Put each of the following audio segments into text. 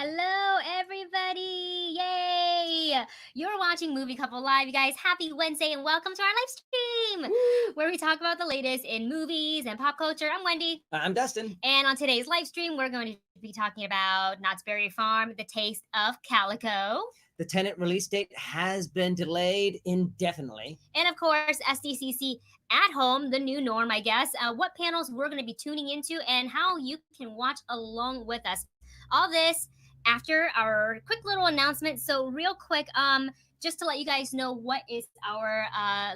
Hello, everybody! Yay! You're watching Movie Couple Live, you guys. Happy Wednesday and welcome to our live stream where we talk about the latest in movies and pop culture. I'm Wendy. I'm Dustin. And on today's live stream, we're going to be talking about Knott's Berry Farm, The Taste of Calico. The Tenet release date has been delayed indefinitely. And of course, SDCC-At-Home, the new norm, I guess. What panels we're going to be tuning into and how you can watch along with us. All this after our quick little announcement. So real quick, just to let you guys know what is our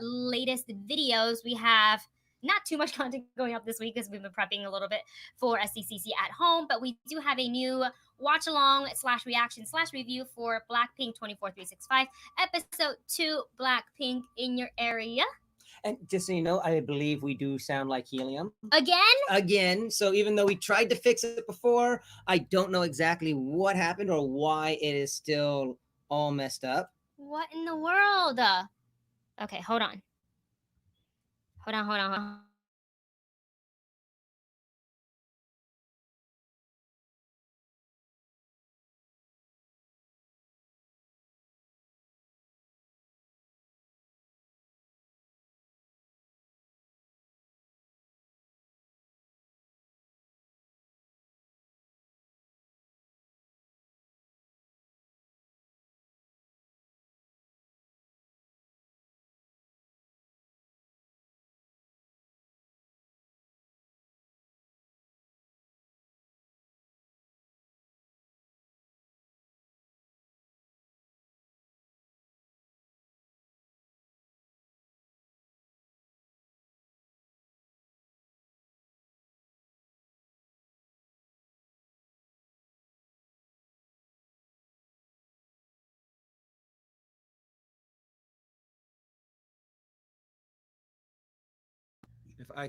latest videos, we have not too much content going up this week because we've been prepping a little bit for SDCC at home, but we do have a new watch along / reaction / review for Blackpink 24365 episode 2, Blackpink in your area. And just so you know, I believe we do sound like helium. Again? So even though we tried to fix it before, I don't know exactly what happened or why it is still all messed up. What in the world? Okay, hold on. Hold on.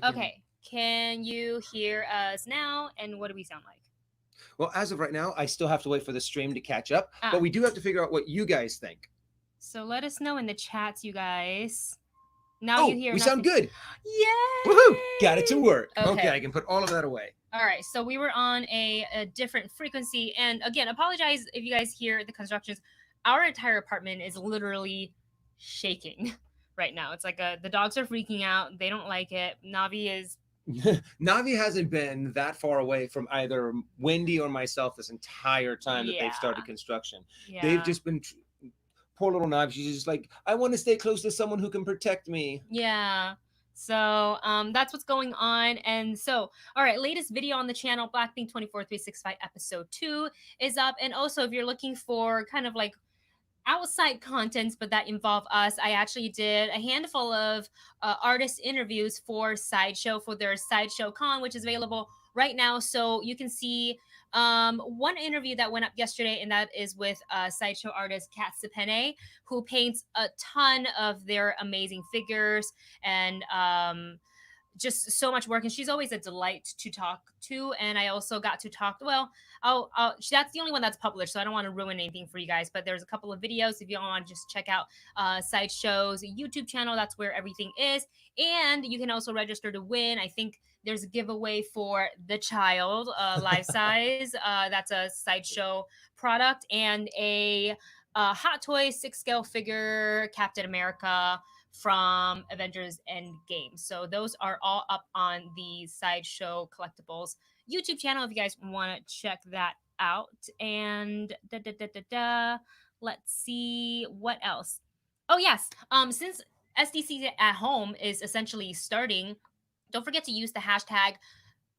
Okay, can you hear us now? And what do we sound like? Well, as of right now, I still have to wait for the stream to catch up, but we do have to figure out what you guys think. So let us know in the chats, you guys. Now you hear we nothing. sound good. Yay! Woohoo! Got it to work. Okay. Okay, I can put all of that away. All right, so we were on a different frequency. And again, apologize if you guys hear the constructions. Our entire apartment is literally shaking right now. It's like the dogs are freaking out. They don't like it. Navi is... Navi hasn't been that far away from either Wendy or myself this entire time that they've started construction. Yeah. They've just been... Poor little Navi, she's just like, I want to stay close to someone who can protect me. Yeah. So that's what's going on. And so, all right, latest video on the channel, Blackpink 24365 episode 2 is up. And also, if you're looking for kind of like outside contents, but that involve us, I actually did a handful of artist interviews for Sideshow, for their Sideshow Con, which is available right now. So you can see one interview that went up yesterday, and that is with Sideshow artist Kat Sipene, who paints a ton of their amazing figures and just so much work, and she's always a delight to talk to. And I also got to talk, well, that's the only one that's published, so I don't want to ruin anything for you guys, but there's a couple of videos if you want to just check out Sideshow's YouTube channel. That's where everything is. And you can also register to win. I think there's a giveaway for the child life size. That's a Sideshow product, and a Hot Toy 6-scale figure Captain America from Avengers Endgame. So those are all up on the Sideshow Collectibles YouTube channel if you guys want to check that out. And let's see what else. Oh yes, since SDC at home is essentially starting, don't forget to use the hashtag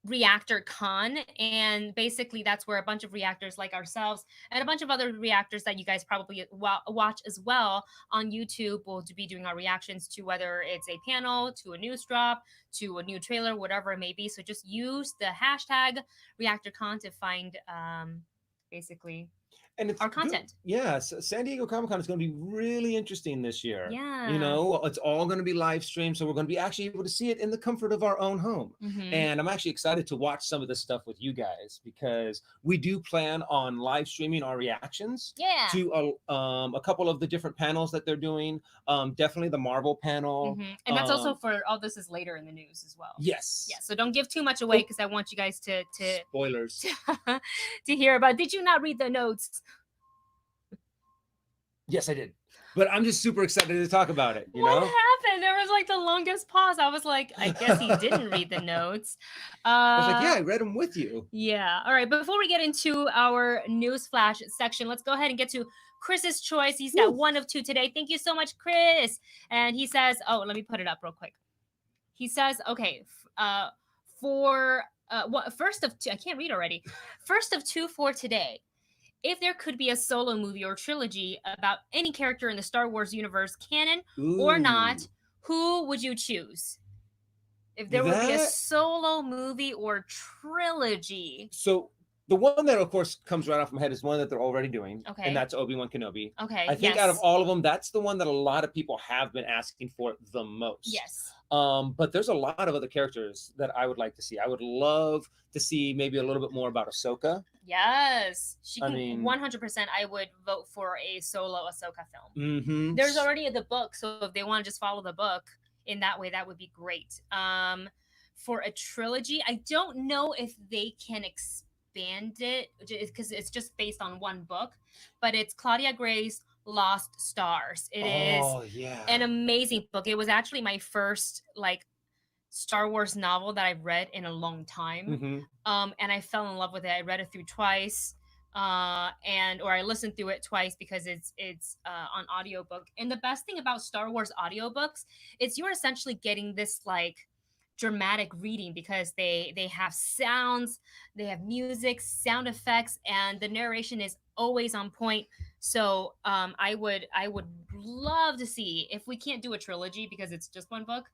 ReactorCon, and basically that's where a bunch of reactors like ourselves and a bunch of other reactors that you guys probably watch as well on YouTube will be doing our reactions to, whether it's a panel, to a news drop, to a new trailer, whatever it may be. So just use the hashtag ReactorCon to find basically. And it's our good. content. Yes, San Diego Comic-Con is going to be really interesting this year. Yeah. You know, it's all going to be live streamed, so we're going to be actually able to see it in the comfort of our own home. And I'm actually excited to watch some of this stuff with you guys, because we do plan on live streaming our reactions to a couple of the different panels that they're doing. Definitely the Marvel panel. And that's also for all this is later in the news as well. Yes. Yeah. So don't give too much away, because I want you guys to spoilers to hear about. Did you not read the notes? Yes, I did. But I'm just super excited to talk about it. You what know? happened? There was like the longest pause. I was like, I guess he didn't read the notes. I was like, yeah, I read them with you. Yeah. All right. Before we get into our news flash section, let's go ahead and get to Chris's choice. He's got 1 of 2 today. Thank you so much, Chris. And he says, oh, let me put it up real quick. He says, okay, first of 2, I can't read already. First of 2 for today. If there could be a solo movie or trilogy about any character in the Star Wars universe, canon or not, who would you choose? If there would be a solo movie or trilogy. So the one that, of course, comes right off my head is one that they're already doing. Okay. And that's Obi-Wan Kenobi. Okay. I think out of all of them, that's the one that a lot of people have been asking for the most. Yes. But there's a lot of other characters that I would like to see. I would love to see maybe a little bit more about Ahsoka. Yes. She can, 100%, I would vote for a solo Ahsoka film. Mm-hmm. There's already the book, so if they want to just follow the book in that way, that would be great. For a trilogy, I don't know if they can expand it, because it's just based on one book, but it's Claudia Gray's Lost Stars. It is an amazing book. It was actually my first like Star Wars novel that I've read in a long time. And I fell in love with it. I read it through twice, or I listened through it twice, because it's on audiobook. And the best thing about Star Wars audiobooks is you're essentially getting this like dramatic reading, because they have sounds, they have music, sound effects, and the narration is always on point. So I would love to see, if we can't do a trilogy because it's just one book,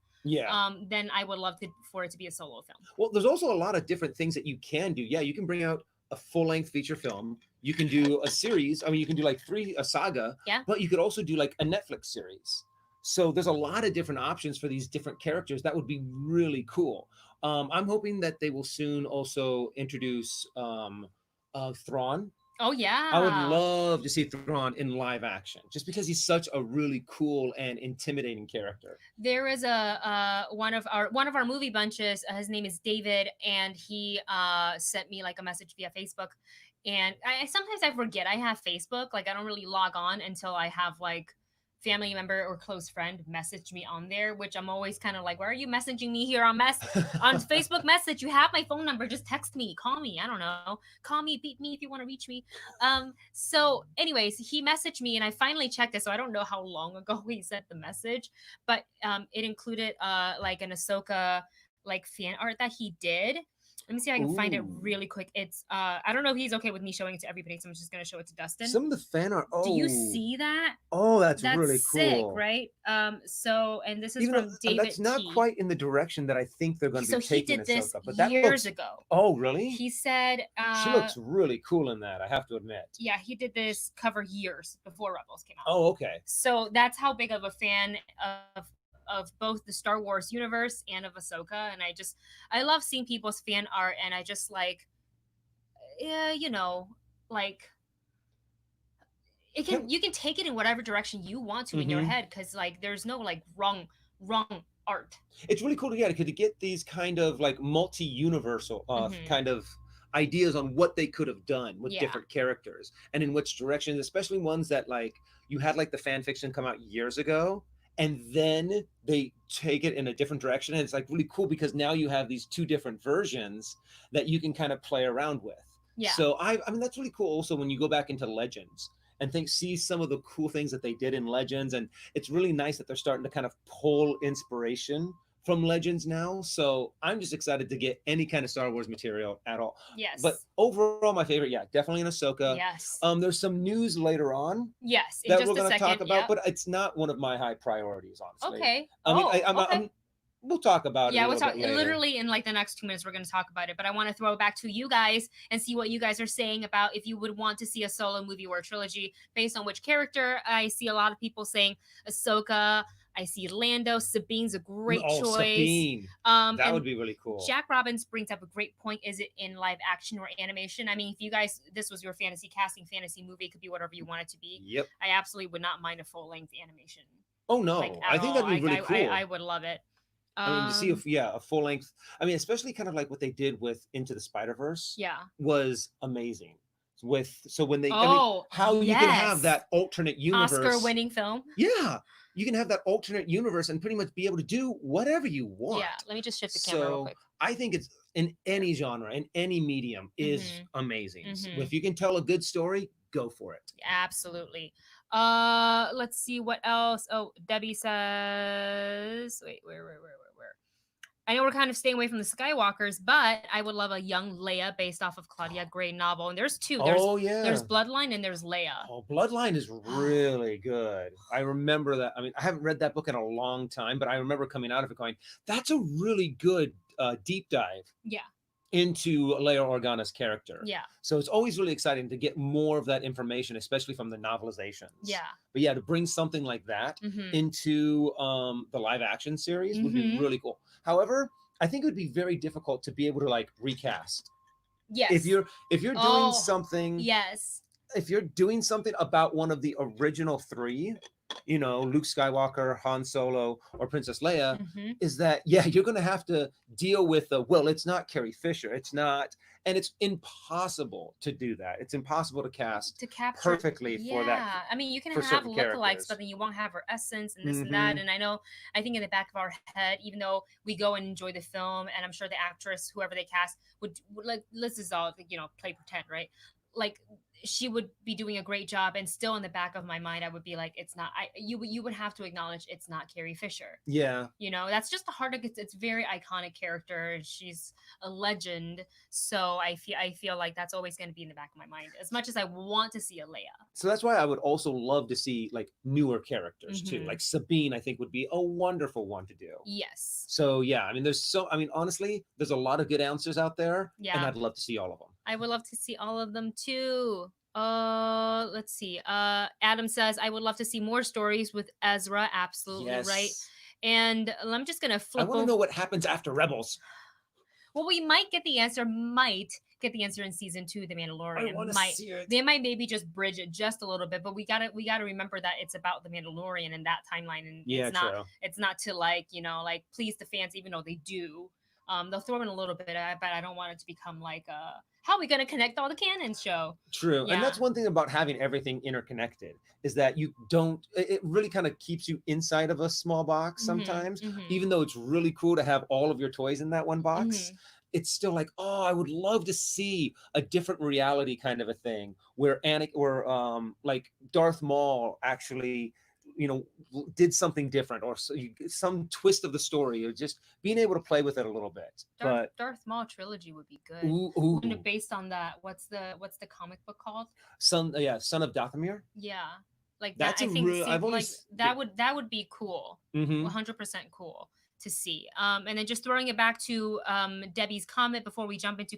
then I would love for it to be a solo film. Well, there's also a lot of different things that you can do. Yeah, you can bring out a full-length feature film. You can do a series. I mean, you can do like a saga. Yeah. But you could also do like a Netflix series. So there's a lot of different options for these different characters. That would be really cool. I'm hoping that they will soon also introduce Thrawn. Oh yeah. I would love to see Thrawn in live action, just because he's such a really cool and intimidating character. There is a one of our movie bunches. His name is David, and he sent me like a message via Facebook. And sometimes I forget I have Facebook. Like I don't really log on until I have like family member or close friend message me on there, which I'm always kind of like, why are you messaging me here on Facebook message? You have my phone number, just text me, call me, I don't know, call me, beat me if you want to reach me. So anyways, he messaged me and I finally checked it, so I don't know how long ago he sent the message, but it included like an Ahsoka like fan art that he did. Let me see if I can find it really quick. It's I don't know if he's okay with me showing it to everybody, so I'm just gonna show it to Dustin. Some of the fan art. Oh, do you see that? Oh, that's really sick, cool, right? So, and this is from David. That's not quite in the direction that I think they're going to be taking Ahsoka. So he did this but that years ago. Oh, really? He said she looks really cool in that, I have to admit. Yeah, he did this cover years before Rebels came out. Oh, okay. So that's how big of a fan of both the Star Wars universe and of Ahsoka, and I love seeing people's fan art, and I just like, you know, like you can take it in whatever direction you want to in your head, because like there's no like wrong art. It's really cool to get these kind of like multi-universal kind of ideas on what they could have done with different characters and in which direction, especially ones that like you had like the fan fiction come out years ago, and then they take it in a different direction. And it's like really cool, because now you have these two different versions that you can kind of play around with. Yeah. So I mean, that's really cool. Also, when you go back into Legends and see some of the cool things that they did in Legends. And it's really nice that they're starting to kind of pull inspiration from Legends now. So I'm just excited to get any kind of Star Wars material at all. Yes. But overall, my favorite, definitely an Ahsoka. Yes. There's some news later on. Yes. That we're going to talk about, but it's not one of my high priorities, honestly. Okay. I mean, we'll talk about it. Yeah, a we'll little talk bit later. literally in like the next 2 minutes. We're going to talk about it, but I want to throw it back to you guys and see what you guys are saying about if you would want to see a solo movie or a trilogy based on which character. I see a lot of people saying Ahsoka. I see Lando. Sabine's a great choice. Sabine. That and would be really cool. Jack Robbins brings up a great point. Is it in live action or animation? I mean, if you guys, this was your fantasy casting fantasy movie, it could be whatever you want it to be. Yep. I absolutely would not mind a full length animation. Oh no, Like, I think that'd be really cool. I would love it. I mean, to see if a full length. I mean, especially kind of like what they did with Into the Spider-Verse. Yeah, was amazing. So when they, how yes. you can have that alternate universe, Oscar-winning film. Yeah, you can have that alternate universe and pretty much be able to do whatever you want. Yeah, let me just shift the camera real quick. I think it's in any genre, in any medium, is amazing. So if you can tell a good story, go for it. Absolutely. Let's see what else. Oh, Debbie says, wait, where? I know we're kind of staying away from the Skywalkers, but I would love a young Leia based off of Claudia Gray novel. And there's two. There's Bloodline and there's Leia. Oh, Bloodline is really good. I remember that. I mean, I haven't read that book in a long time, but I remember coming out of it going, that's a really good deep dive. Yeah. Into Leia Organa's character. Yeah. So it's always really exciting to get more of that information, especially from the novelizations. Yeah. But yeah, to bring something like that into the live action series would be really cool. However, I think it would be very difficult to be able to like recast. Yes. If you're doing something. Yes. If you're doing something about one of the original three, you know, Luke Skywalker, Han Solo, or Princess Leia, is that, you're going to have to deal with it's not Carrie Fisher. It's not, and it's impossible to do that. It's impossible to capture perfectly for that. I mean, you can have lookalikes, but then you won't have her essence and this and that. And I think in the back of our head, even though we go and enjoy the film, and I'm sure the actress, whoever they cast, would like, this is all, play pretend, right? Like, she would be doing a great job, and still in the back of my mind I would be like, it's not, you would have to acknowledge it's not Carrie Fisher. Yeah, that's just the hard. It's very iconic character. She's a legend, so I feel like that's always going to be in the back of my mind, as much as I want to see a Leia. So that's why I would also love to see like newer characters too. Like Sabine, I think would be a wonderful one to do. Yes. So yeah, I mean, honestly, there's a lot of good answers out there, and I'd love to see all of them. I would love to see all of them too. Let's see. Adam says, I would love to see more stories with Ezra. Absolutely right. And I'm just gonna flip. I want to know what happens after Rebels. Well, we might get the answer. In season 2, The Mandalorian. They might maybe just bridge it just a little bit, but we gotta remember that it's about The Mandalorian and that timeline, and it's not to like please the fans, even though they do. They'll throw in a little bit, but I don't want it to become like how are we going to connect all the canons show? True. Yeah. And that's one thing about having everything interconnected, is that it really kind of keeps you inside of a small box sometimes, even though it's really cool to have all of your toys in that one box. It's still like, I would love to see a different reality kind of a thing where like Darth Maul actually, did something different, or some twist of the story, or just being able to play with it a little bit. Darth Maul trilogy would be good. Ooh. Based on that, what's the comic book called? Son of Dathomir. Yeah, like that's that. That would be cool. 100% cool to see. And then just throwing it back to Debbie's comment before we jump into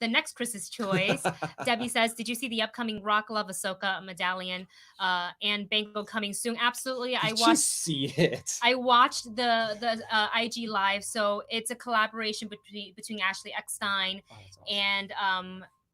the next Chris's choice. Debbie says, did you see the upcoming Rock Love Ahsoka medallion and bangle coming soon? Absolutely. I watched the IG live. So it's a collaboration between Ashley Eckstein and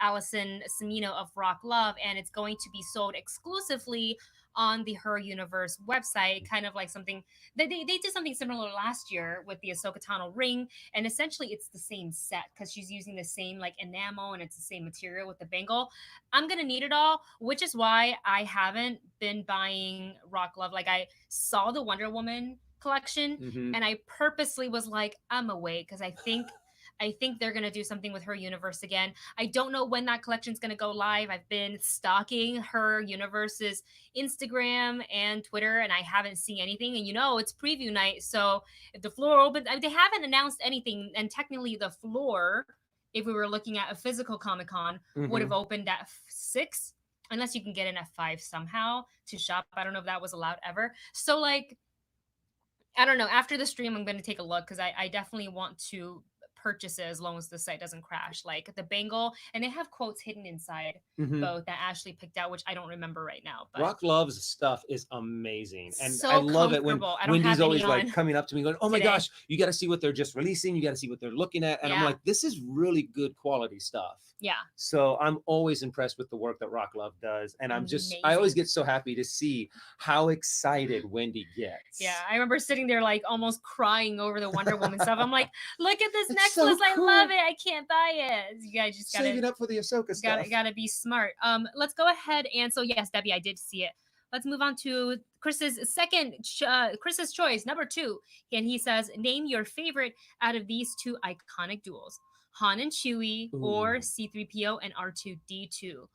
Allison Semino of Rock Love, and it's going to be sold exclusively on the Her Universe website, kind of like something they did something similar last year with the Ahsoka Tano ring, and essentially it's the same set because she's using the same like enamel and it's the same material with the bangle. I'm gonna need it all, which is why I haven't been buying Rock Love. Like, I saw the Wonder Woman collection and I purposely was like, I'm away, because I think they're going to do something with Her Universe again. I don't know when that collection's going to go live. I've been stalking Her Universe's Instagram and Twitter, and I haven't seen anything. And it's preview night. So if the floor opens, they haven't announced anything. And technically the floor, if we were looking at a physical Comic-Con, would have opened at 6, unless you can get in at 5 somehow to shop. I don't know if that was allowed ever. So like, I don't know. After the stream, I'm going to take a look because I definitely want to purchase it as long as the site doesn't crash. Like the bangle, and they have quotes hidden inside both that Ashley picked out, which I don't remember right now. But Rock Love's stuff is amazing, and I so love it when comfortable. I don't Wendy's have any always like on coming up to me going, "Oh my today. gosh, you got to see what they're just releasing. You got to see what they're looking at," and I'm Yeah. like, "This is really good quality stuff." Yeah. So I'm always impressed with the work that Rock Love does, and I always Amazing. get so happy to see how excited Wendy gets. Yeah, I remember sitting there like almost crying over the Wonder Woman stuff. I'm like, look at this It's so necklace, cool. I love it. I can't buy it. You guys just gotta Saving up for the Ahsoka stuff. gotta be smart. Let's go ahead and so yes, Debbie, I did see it. Let's move on to Chris's Chris's choice, number 2. And he says, name your favorite out of these 2 iconic duels, Han and Chewie or C3PO and R2D2.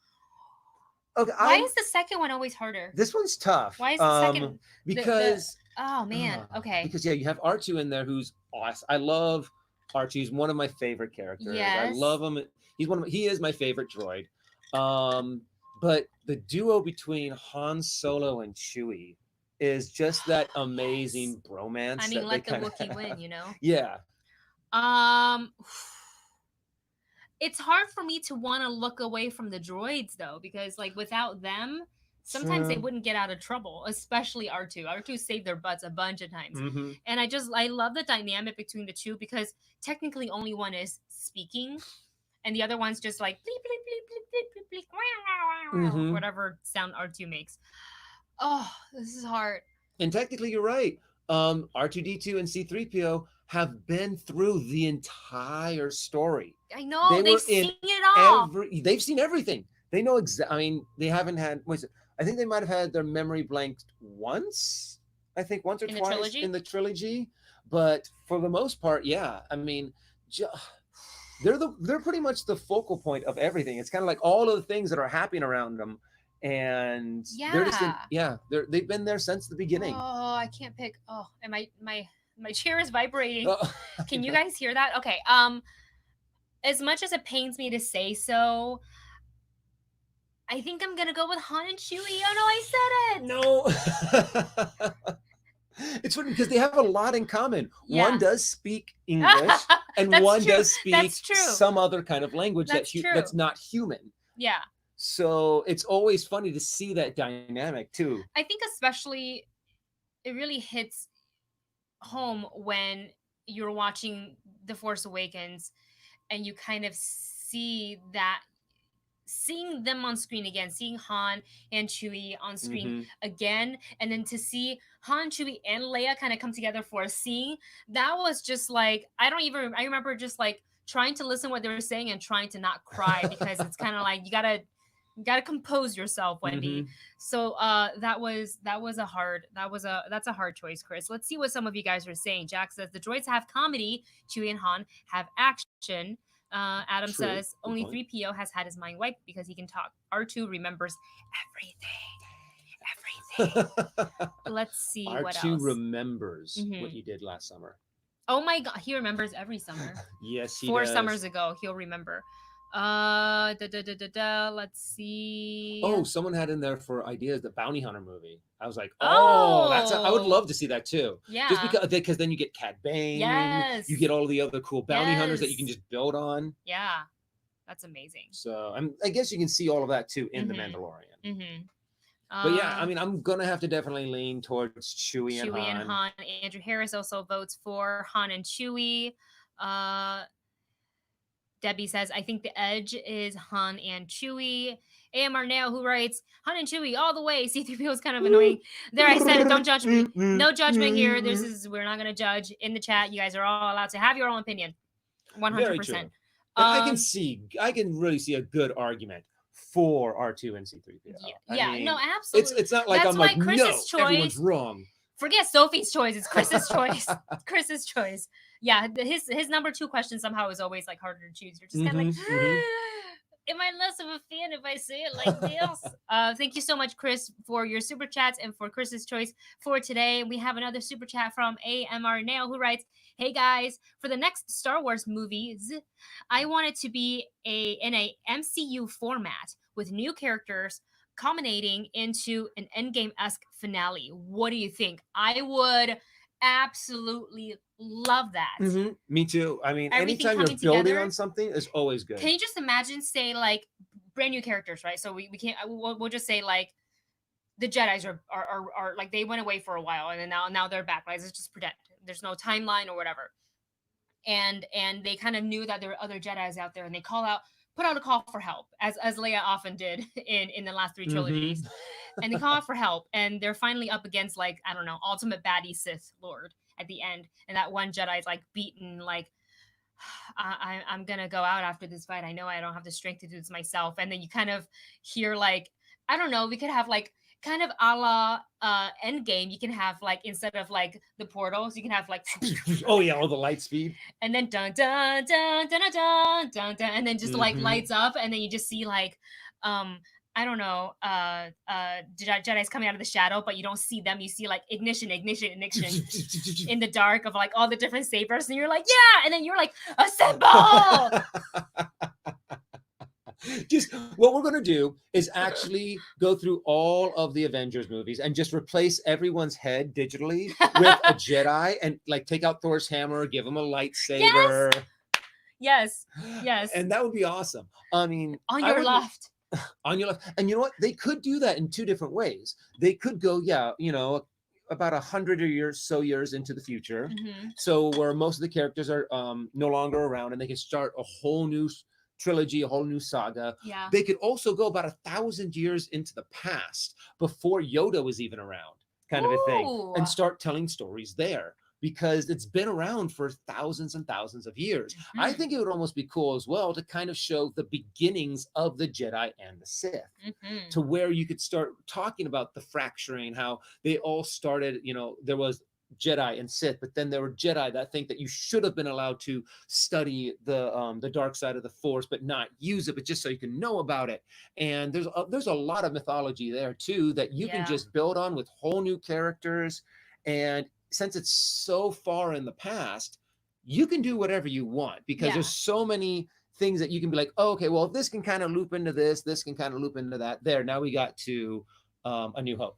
Okay, Why is the second one always harder? This one's tough. Why is the second because oh man, okay. Because you have R2 in there who's awesome. I love R2. He's one of my favorite characters. Yes. I love him. He is my favorite droid. But the duo between Han Solo and Chewie is just that amazing bromance. I mean, let the Wookiee win, you know? Yeah. It's hard for me to want to look away from the droids though, because like without them, sometimes they wouldn't get out of trouble, especially R2. R2 saved their butts a bunch of times. And I love the dynamic between the two because technically only one is speaking and the other one's just like bleep, bleep, bleep, bleep, bleep, bleep, bleep, whatever sound R2 makes. Oh, this is hard. And technically you're right. R2D2 and C3PO have been through the entire story. I know, they've seen it all. They've seen everything. They know I mean, they haven't had, I think they might have had their memory blanked once. I think once or twice in the trilogy. But for the most part, yeah. I mean, they're pretty much the focal point of everything. It's kind of like all of the things that are happening around them. And they're just they've been there since the beginning. Oh, I can't pick. Oh, and my chair is vibrating. Can you guys hear that? Okay. As much as it pains me to say so, I think I'm gonna go with Han and Chewie. Oh no, I said it. No. It's funny because they have a lot in common. Yeah. One does speak English, and one does speak some other kind of language that's not human. Yeah. So it's always funny to see that dynamic too. I think especially it really hits home when you're watching The Force Awakens and you kind of seeing them on screen again, seeing Han and Chewie on screen again, and then to see Han, Chewie, and Leia kind of come together for a scene, that was just like, I remember just like trying to listen what they were saying and trying to not cry because it's kind of like you gotta compose yourself, Wendy. So that's a hard choice, Chris. Let's see what some of you guys are saying. Jack says the droids have comedy, Chewie and Han have action. Adam says only 3PO has had his mind wiped because he can talk. R2 remembers everything. Let's see what else. R2 remembers what he did last summer. Oh my god, he remembers every summer. Yes, he 4 does. summers ago, he'll remember. Let's see. Oh, someone had in there for ideas the Bounty Hunter movie. I was like, I would love to see that too. Yeah. Just because then you get Cad Bane. Yes. You get all the other cool bounty hunters that you can just build on. Yeah. That's amazing. So I guess you can see all of that too in The Mandalorian. But yeah, I mean, I'm going to have to definitely lean towards Chewie and Han. Andrew Harris also votes for Han and Chewie. Debbie says, I think the edge is Han and Chewie. AMR Nail, who writes, Han and Chewie all the way. C3PO is kind of annoying. There, I said it. Don't judge me. No judgment here. We're not going to judge in the chat. You guys are all allowed to have your own opinion. 100%. I can really see a good argument for R2 and C3PO. Yeah, no, absolutely. It's not like I'm like, Chris's no, everyone's wrong. Forget Sophie's choice. It's Chris's choice. Chris's choice. Yeah, his number 2 question somehow is always like harder to choose. You're just kind of like, am I less of a fan if I say it like this? Thank you so much, Chris, for your super chats and for Chris's choice for today. We have another super chat from AMR Nail, who writes, hey guys, for the next Star Wars movies, I want it to be in a MCU format with new characters culminating into an Endgame-esque finale. What do you think? I would absolutely love that. Me too. I mean, Everything anytime you're coming building together. on something is always good. Can you just imagine, say, like, brand new characters, right? So we can't, we'll just say, like, the Jedis are like, they went away for a while, and then now they're back, right? Let's just pretend there's no timeline or whatever. And they kind of knew that there were other Jedis out there, and they put out a call for help, as Leia often did in the last 3 trilogies. And they call out for help, and they're finally up against, like, I don't know, ultimate baddie Sith Lord at the end, and that one Jedi's like beaten, like, I'm gonna go out after this fight. I know I don't have the strength to do this myself. And then you kind of hear, like, I don't know, we could have, like, kind of a la Endgame. You can have, like, instead of, like, the portals, you can have, like, oh yeah, all the light speed, and then dun dun dun dun dun dun dun, and then just like lights up, and then you just see, like, I don't know, Jedi's coming out of the shadow, but you don't see them. You see, like, ignition in the dark of, like, all the different sabers, and you're like, yeah, and then you're like, assemble. Just what we're going to do is actually go through all of the Avengers movies and just replace everyone's head digitally with a Jedi, and, like, take out Thor's hammer, give him a lightsaber. Yes. And that would be awesome. I mean, on your left. On your left. And you know what? They could do that in 2 different ways. They could go, about 100 or so years into the future. So where most of the characters are no longer around, and they can start a whole new trilogy, a whole new saga. Yeah. They could also go about 1,000 years into the past, before Yoda was even around, kind of a thing, and start telling stories there, because it's been around for thousands and thousands of years. I think it would almost be cool as well to kind of show the beginnings of the Jedi and the Sith, to where you could start talking about the fracturing, how they all started, there was Jedi and Sith, but then there were Jedi that think that you should have been allowed to study the dark side of the Force, but not use it, but just so you can know about it. And there's a lot of mythology there too that you can just build on with whole new characters. And since it's so far in the past, you can do whatever you want, because there's so many things that you can be like, oh, okay, well, this can kind of loop into this can kind of loop into that. There, now we got to A New Hope.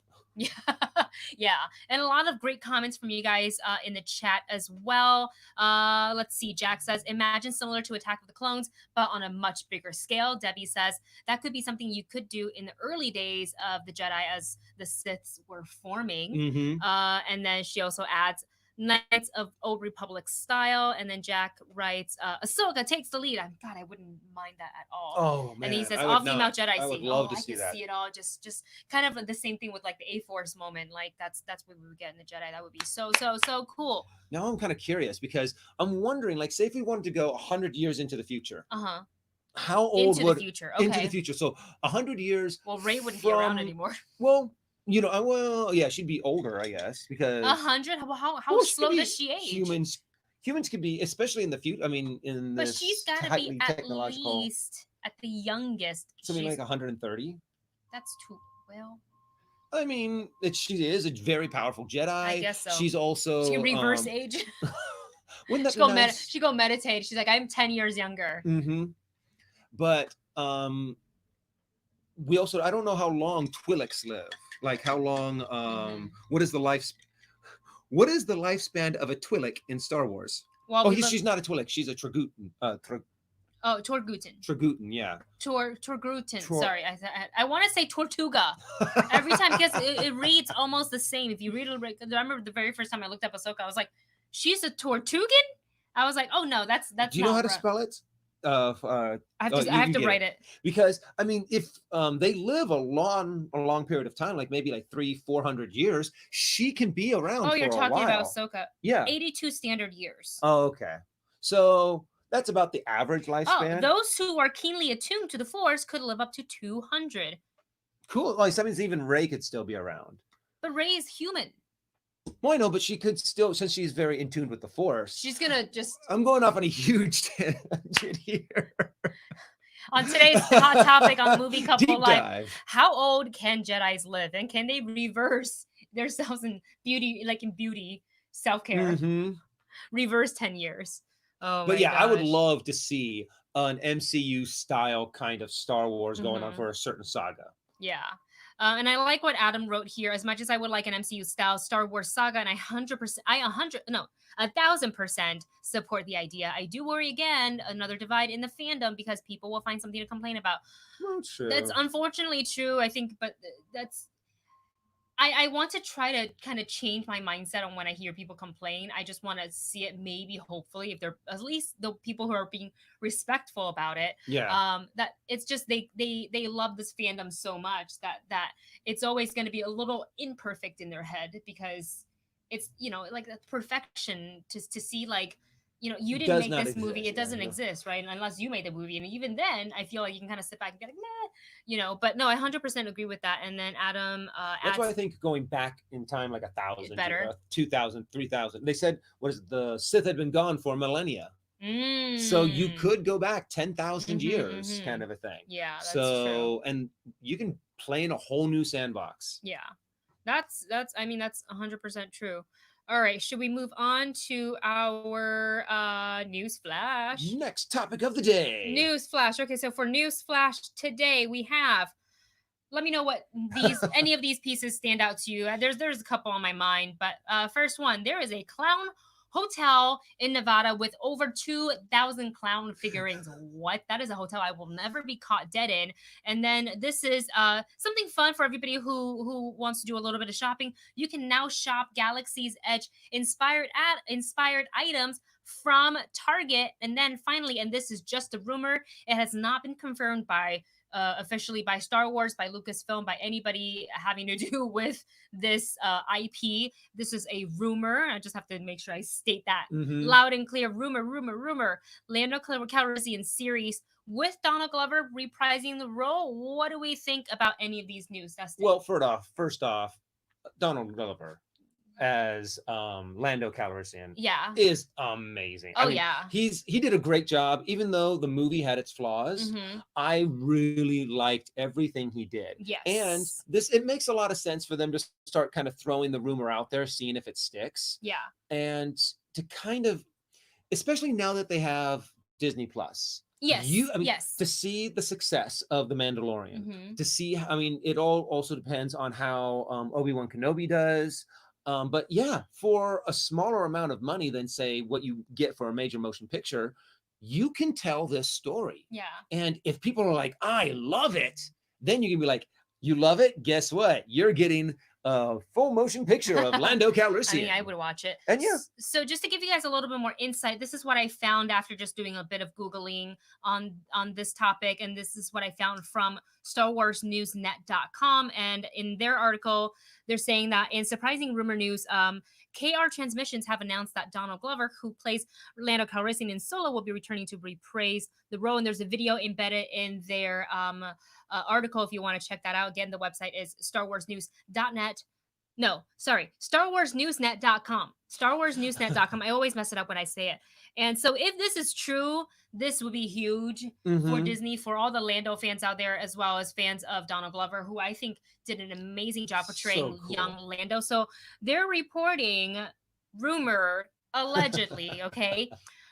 Yeah, and a lot of great comments from you guys in the chat as well. Let's see. Jack says, imagine similar to Attack of the Clones, but on a much bigger scale. Debbie says, that could be something you could do in the early days of the Jedi as the Siths were forming. And then she also adds, Knights of Old Republic style. And then Jack writes, Ahsoka takes the lead. God, I wouldn't mind that at all. Oh man! And he says, all female Jedi scene. I would love to see that. See it all. Just kind of the same thing with, like, the A-Force moment. Like, that's what we would get in the Jedi. That would be so cool. Now I'm kind of curious, because I'm wondering, like, say if we wanted to go 100 years into the future. How old into the future? Okay. Into the future. So 100 years. Well, Rey wouldn't be around anymore. Well, yeah, she'd be older, I guess, because 100. How slow does she age? Humans could be, especially in the future. I mean, but she's got to be at least, at the youngest, something like 130. That's too well. I mean, she is a very powerful Jedi. I guess so. She's also she can reverse age. Wouldn't that be nice? She go meditate. She's like, I'm 10 years younger. But we also, I don't know how long Twi'leks live. Like, how long? What is the lifespan of a Twi'lek in Star Wars? Well, she's not a Twi'lek. She's a Tragutin. Torgutin. Tragutin, yeah. Torgrutin. Sorry, I want to say Tortuga every time, because it reads almost the same. If you read it, I remember the very first time I looked up Ahsoka, I was like, she's a Tortugan. I was like, oh no, that's. Do you know how to spell it? I have to write it, because I mean, if they live a long period of time, like maybe like 300-400 years, she can be around. Oh, for you're talking about Ahsoka. Yeah, 82 standard years. Oh, okay, so that's about the average lifespan. Oh, those who are keenly attuned to the Force could live up to 200. Cool. Like, that means even Rey could still be around. But Rey is human. Well, I know, but she could still, since she's very in tune with the Force. She's gonna just. I'm going off on a huge tangent here. On today's hot topic on Movie Couple Live, how old can Jedis live, and can they reverse themselves in beauty, self-care? Reverse 10 years. Oh, but yeah, gosh. I would love to see an MCU style kind of Star Wars going on for a certain saga. Yeah. And I like what Adam wrote here. As much as I would like an MCU style Star Wars saga, and I 1,000% support the idea. I do worry again, another divide in the fandom because people will find something to complain about. Well, true. That's unfortunately true, I think, but that's. I want to try to kind of change my mindset on when I hear people complain. I just want to see it, maybe, hopefully, if they're at least the people who are being respectful about it. Yeah. That it's just they love this fandom so much that it's always going to be a little imperfect in their head because it's like that perfection to see like. You didn't Does make not this movie. exist, It doesn't yeah, no. exist, right? Unless you made the movie. And even then, I feel like you can kind of sit back and be like, meh, But no, I 100% agree with that. And then Adam That's adds, why I think going back in time like 1,000, Better. 2,000, 3,000. They said, what is it, the Sith had been gone for millennia. So you Mm. could go back 10,000 Mhm, years, mhm. kind of a thing. Yeah, that's so true. and you can play in a whole new sandbox. Yeah. That's 100% true. All right, should we move on to our news flash? Next topic of the day. News flash. Okay, so for news flash today we have. Let me know what any of these pieces stand out to you. There's a couple on my mind, but first one, there is a clown hotel in Nevada with over 2,000 clown figurines. What? That is a hotel I will never be caught dead in. And then this is something fun for everybody who wants to do a little bit of shopping. You can now shop Galaxy's Edge inspired items from Target. And then finally, and this is just a rumor, it has not been confirmed by officially by Star Wars, by Lucasfilm, by anybody having to do with this IP. This is a rumor. I just have to make sure I state that loud and clear. Rumor. Lando Calrissian series with Donald Glover reprising the role. What do we think about any of these news, Dustin? Well, first off, Donald Glover as Lando Calrissian is amazing. Oh, I mean, yeah. He did a great job, even though the movie had its flaws. I really liked everything he did. Yes. And it makes a lot of sense for them to start kind of throwing the rumor out there, seeing if it sticks. Yeah. And to kind of, especially now that they have Disney Plus. Yes. Yes. To see the success of The Mandalorian, to see, it all also depends on how Obi-Wan Kenobi does. But yeah, for a smaller amount of money than say what you get for a major motion picture, you can tell this story. Yeah. And if people are like, I love it, then you can be like, you love it? Guess what? You're getting a full motion picture of Lando Calrissian. I would watch it. And yeah. So just to give you guys a little bit more insight, this is what I found after just doing a bit of Googling on this topic. And this is what I found from StarWarsNewsNet.com. And in their article, they're saying that in surprising rumor news, KR Transmissions have announced that Donald Glover, who plays Lando Calrissian in Solo, will be returning to reprise the role. And there's a video embedded in their article if you want to check that out. Again, the website is StarWarsNews.net. No, sorry, StarWarsNewsNet.com. StarWarsNewsNet.com. I always mess it up when I say it. And so if this is true, this would be huge for Disney, for all the Lando fans out there, as well as fans of Donald Glover, who I think did an amazing job portraying young Lando. So they're reporting, rumor, allegedly, okay?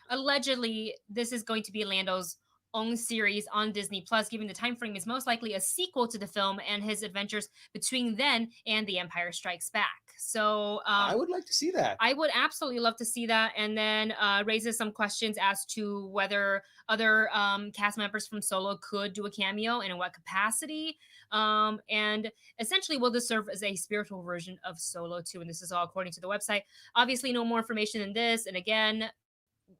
Allegedly, this is going to be Lando's own series on Disney Plus, given the time frame is most likely a sequel to the film and his adventures between then and The Empire Strikes Back. So I would like to see that. I would absolutely love to see that. And then raises some questions as to whether other cast members from Solo could do a cameo and in what capacity. And essentially, will this serve as a spiritual version of Solo too? And this is all according to the website. Obviously, no more information than this. And again,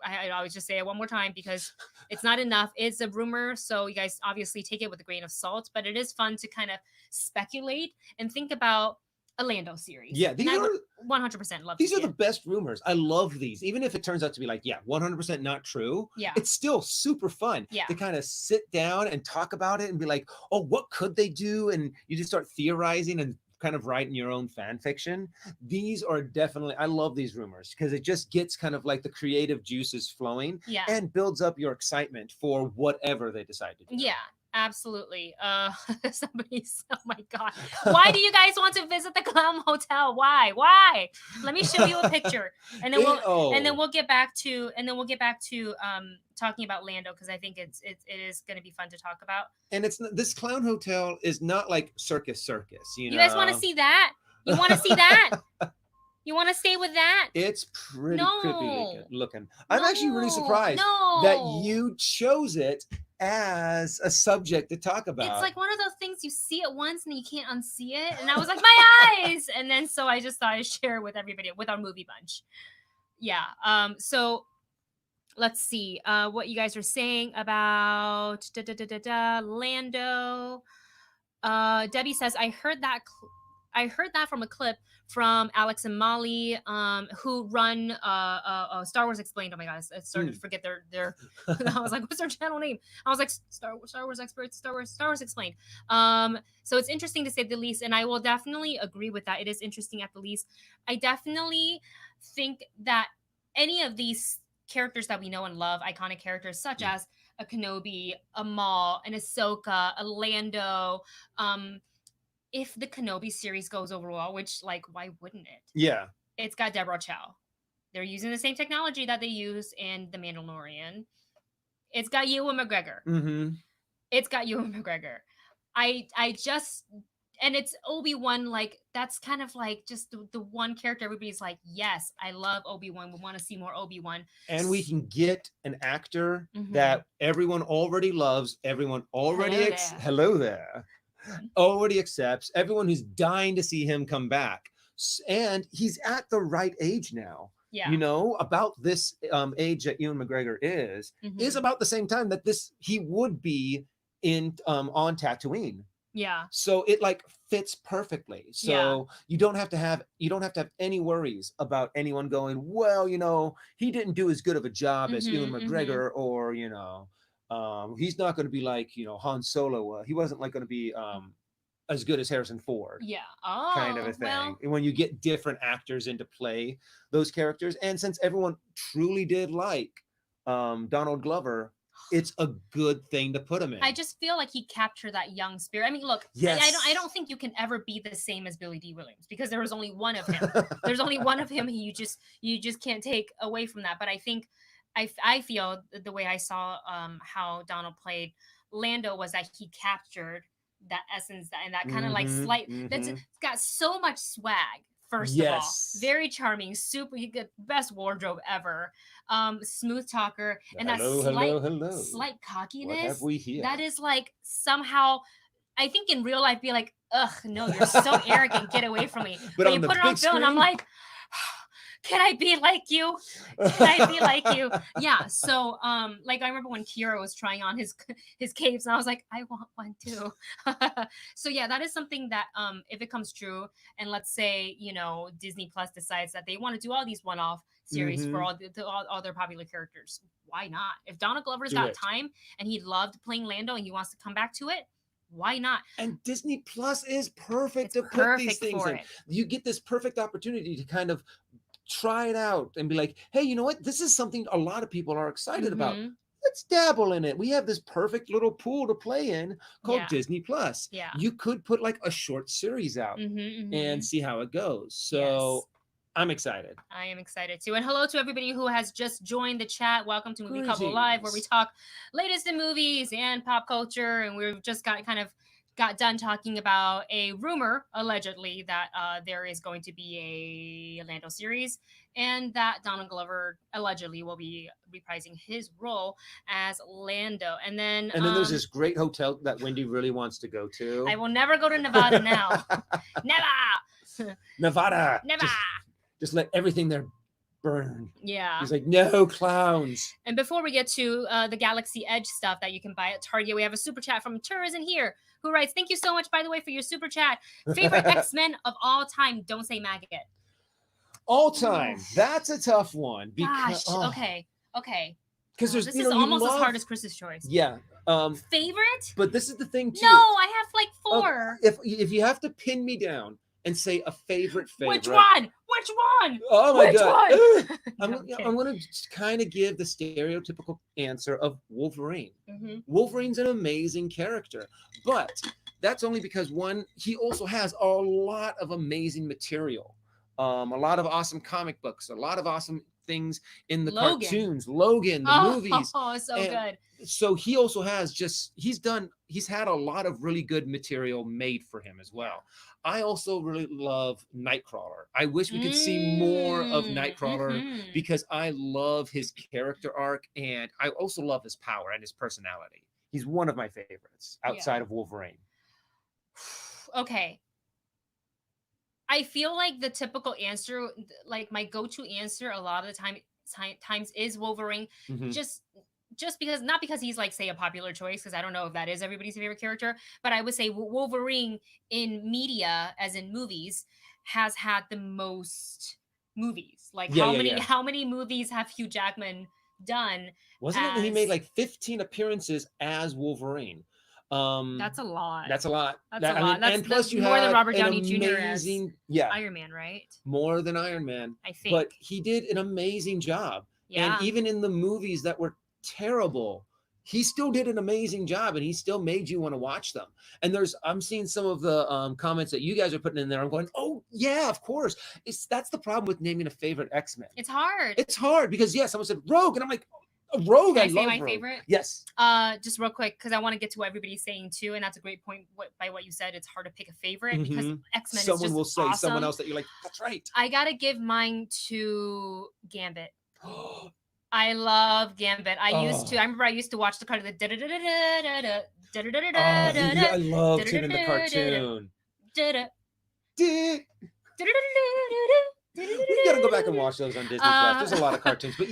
I always just say it one more time because it's not enough. It's a rumor, so you guys obviously take it with a grain of salt, but it is fun to kind of speculate and think about a Lando series. Yeah, these are 100% love. These are the best rumors. I love these. Even if it turns out to be like, 100% not true. Yeah, it's still super fun to kind of sit down and talk about it and be like, oh, what could they do? And you just start theorizing and kind of writing your own fan fiction. These are definitely, I love these rumors because it just gets kind of like the creative juices flowing and builds up your excitement for whatever they decide to do. Yeah, Absolutely. Somebody's, oh my God. Why do you guys want to visit the Clown Hotel? Why? Let me show you a picture. And then we'll get back to talking about Lando, because I think it is going to be fun to talk about. And this Clown Hotel is not like circus, you know. You guys want to see that? You want to see that? You want to stay with that? It's pretty creepy looking. I'm actually really surprised that you chose it as a subject to talk about. It's like one of those things you see it once and you can't unsee it. And I was like, my eyes! And then so I just thought I'd share it with everybody, with our movie bunch. Yeah. So let's see what you guys are saying about Lando. Debbie says, I heard that from a clip from Alex and Molly, who run Star Wars Explained. Oh my God, I started to forget their I was like, what's their channel name? I was like, Star Wars Experts, Star Wars Explained. So it's interesting to say the least, and I will definitely agree with that. It is interesting at the least. I definitely think that any of these characters that we know and love, iconic characters such as a Kenobi, a Maul, an Ahsoka, a Lando, if the Kenobi series goes over well, which, like, why wouldn't it? Yeah. It's got Deborah Chow. They're using the same technology that they use in The Mandalorian. It's got Ewan McGregor. Mm-hmm. It's got Ewan McGregor. I just, and it's Obi-Wan, like, that's kind of like just the one character everybody's like, yes, I love Obi-Wan. We want to see more Obi-Wan. And we can get an actor that everyone already loves, everyone already hello there. Already accepts, everyone who's dying to see him come back, and he's at the right age now. Yeah, you know, about this age that Ewan McGregor is about the same time that he would be in on Tatooine. Yeah, so it like fits perfectly. So you don't have to have any worries about anyone going, well, you know, he didn't do as good of a job as Ewan McGregor, or you know, he's not going to be like, you know, Han Solo. He wasn't like going to be as good as Harrison Ford. Yeah. Kind of a thing. Well, when you get different actors in to play those characters, and since everyone truly did like Donald Glover, it's a good thing to put him in. I just feel like he captured that young spirit. I mean, look, I don't think you can ever be the same as Billy D. Williams, because there was only one of him. There's only one of him. You just can't take away from that. But I think I feel the way I saw how Donald played Lando was that he captured that essence and that kind of like slight. It's got so much swag. First of all, very charming, super. You get best wardrobe ever. Smooth talker, and that slight cockiness. What have we here? That is like somehow, I think in real life, be like, ugh, no, you're so arrogant. Get away from me. But you put it on film, and I'm like, can I be like you? Can I be like you? Yeah. So, like I remember when Kira was trying on his capes, and I was like, I want one too. So yeah, that is something that, if it comes true, and let's say, you know, Disney Plus decides that they want to do all these one-off series for all their popular characters, why not? If Donald Glover's got time and he loved playing Lando and he wants to come back to it, why not? And Disney Plus is perfect to put these things in. You get this perfect opportunity to kind of try it out and be like, hey, you know what? This is something a lot of people are excited about. Let's dabble in it. We have this perfect little pool to play in called Disney Plus. Yeah. You could put like a short series out and see how it goes. So I'm excited. I am excited too. And hello to everybody who has just joined the chat. Welcome to Movie Couple Live, where we talk latest in movies and pop culture. And we've just got done talking about a rumor, allegedly, that there is going to be a Lando series, and that Donald Glover allegedly will be reprising his role as Lando. And then there's this great hotel that Wendy really wants to go to. I will never go to Nevada now. Nevada. Never. Just let everything there burn. Yeah. He's like, no clowns. And before we get to the Galaxy Edge stuff that you can buy at Target, we have a super chat from Tourism here, who writes, thank you so much, by the way, for your super chat. Favorite X-Men of all time? Don't say maggot. All time. That's a tough one. Because, okay. Because this is almost as hard as Chris's choice. Yeah. Favorite? But this is the thing too. No, I have like 4. If you have to pin me down and say a favorite. Which one? Which one? Oh my Which god. one? I'm, No, I'm kidding. I'm gonna kind of give the stereotypical answer of Wolverine. Mhm. Wolverine's an amazing character, but that's only because one, he also has a lot of amazing material, a lot of awesome comic books, a lot of awesome things in the Logan. cartoons, Logan, the Oh, movies. so And good. so he also has he's had a lot of really good material made for him as well. I also really love Nightcrawler. I wish we could see more of Nightcrawler Mhm. because I love his character arc, and I also love his power and his personality. He's one of my favorites outside of Wolverine. Okay. I feel like the typical answer, like my go-to answer a lot of the times is Wolverine. Mhm. Just because, not because he's like, say, a popular choice, because I don't know if that is everybody's favorite character, but I would say Wolverine in media, as in movies, has had the most movies. Like, how many movies have Hugh Jackman done? Wasn't it he made like 15 appearances as Wolverine? That's a lot. That's a lot. That's a lot. And plus you more have than Robert an Downey Jr. amazing, as Iron Man, right? more than Iron Man. I think. But he did an amazing job. Yeah. And even in the movies that were terrible, he still did an amazing job, and he still made you want to watch them. And I'm seeing some of the comments that you guys are putting in there. I'm going, oh yeah, of course. That's the problem with naming a favorite X-Men. It's hard. It's hard because someone said Rogue, and I'm like, Rogue. Can I I say love my Rogue. favorite? Yes. Just real quick, because I want to get to what everybody's saying too, and that's a great point. By what you said, it's hard to pick a favorite because X-Men is just will say awesome. someone else that you're like, that's right. I gotta give mine to Gambit. I love Gambit. I remember I used to watch the cartoon. I loved him in the cartoon. We gotta go back and watch those on Disney Plus. There's a lot of cartoons, but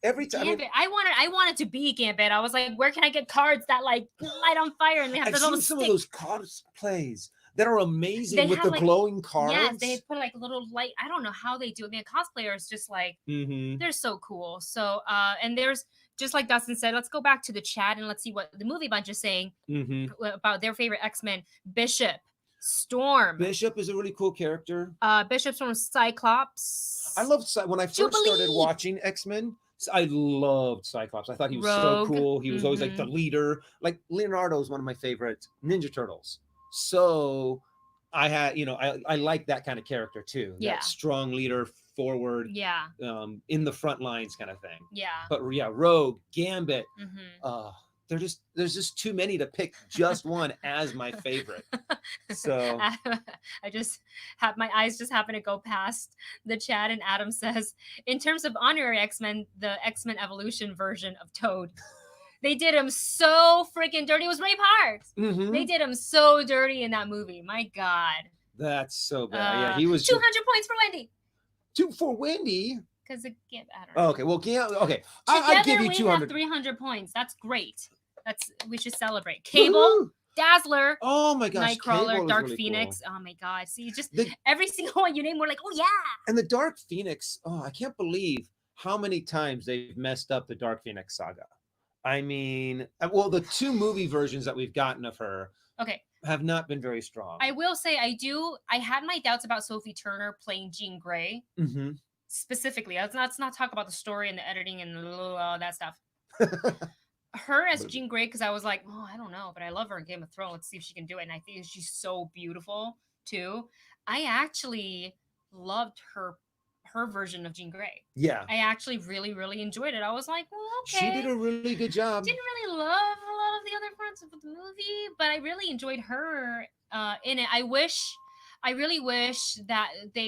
every time. Gambit. I wanted to be Gambit. I was like, where can I get cards that like light on fire and they have I've this seen little some stick. of those cosplays that are amazing with the like, glowing cards. Yes, they put like a little light. I don't know how they do it. Man, cosplayers just like they're so cool. So and there's, just like Dustin said, let's go back to the chat and let's see what the movie bunch is saying about their favorite X-Men. Bishop, Storm. Bishop is a really cool character. Bishop's from Cyclops. I loved when I first started watching X-Men. I loved Cyclops. I thought he was so cool. He was always like the leader. Like Leonardo is one of my favorite Ninja Turtles. So I had, I like that kind of character too. Yeah. That strong leader, forward. Yeah. In the front lines kind of thing. Yeah. But Rogue, Gambit. There's just too many to pick just one as my favorite. So I just have my eyes just happen to go past the chat, and Adam says, in terms of honorary X-Men, the X-Men Evolution version of Toad. They did him so freaking dirty. It was Ray Parks. They did him so dirty in that movie. My God. That's so bad. He was 200 points for Wendy. For Wendy? Because I don't know. Okay, well, okay. I'll give you 200. We have 300 points. That's great. We should celebrate. Cable, Dazzler. Oh my gosh. Nightcrawler, Dark really Phoenix. Cool. Oh my God. See, just every single one you name, we're like, oh yeah. And the Dark Phoenix. Oh, I can't believe how many times they've messed up the Dark Phoenix saga. I mean, well, the 2 movie versions that we've gotten of her have not been very strong. I will say I had my doubts about Sophie Turner playing Jean Grey. Specifically. Let's not talk about the story and the editing and that stuff. Her as Jean Grey, because I was like, oh, I don't know, but I love her in Game of Thrones. Let's see if she can do it. And I think she's so beautiful too. I actually loved her version of Jean Grey. Yeah. I actually really, really enjoyed it. I was like, well, okay. She did a really good job. Didn't really love a lot of the other parts of the movie, but I really enjoyed her in it. I really wish that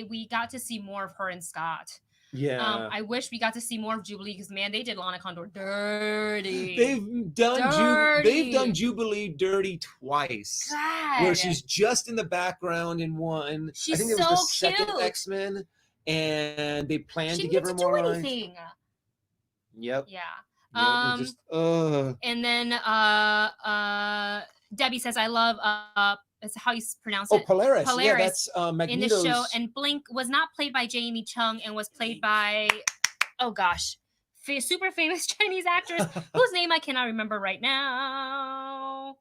we got to see more of her and Scott. Yeah. I wish we got to see more of Jubilee, because man, they did Lana Condor dirty. They've done Jubilee dirty twice. God. Where she's just in the background in one. She's I think it was so the second cute. X-Men, and they planned She to give her more lines. Anything. Yep. Yeah. Just, and then Debbie says, I love is how you pronounce it. Polaris. Yeah, that's Magneto's. In the show, and Blink was not played by Jamie Chung and was played by, oh gosh, super famous Chinese actress whose name I cannot remember right now.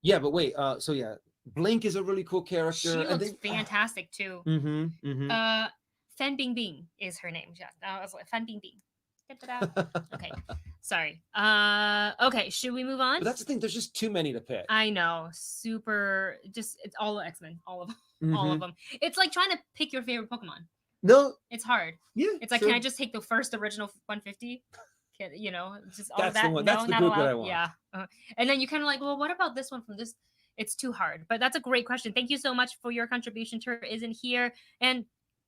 Yeah, but wait. So yeah, Blink is a really cool character. She looks fantastic too. Fan Bingbing is her name. Yeah, I was like Fan Bingbing. Okay, sorry. Okay, should we move on? But that's the thing. There's just too many to pick. I know. Super. Just it's all X-Men. All of them. All of them. It's like trying to pick your favorite Pokemon. No, it's hard. Yeah, it's like, sure. Can I just take the first original 150? You know, just all that's that. The one. No, that's the not group allowed. that I want. Yeah, and then you kind of like, well, what about this one from this? It's too hard. But that's a great question. Thank you so much for your contribution. Tur isn't here, and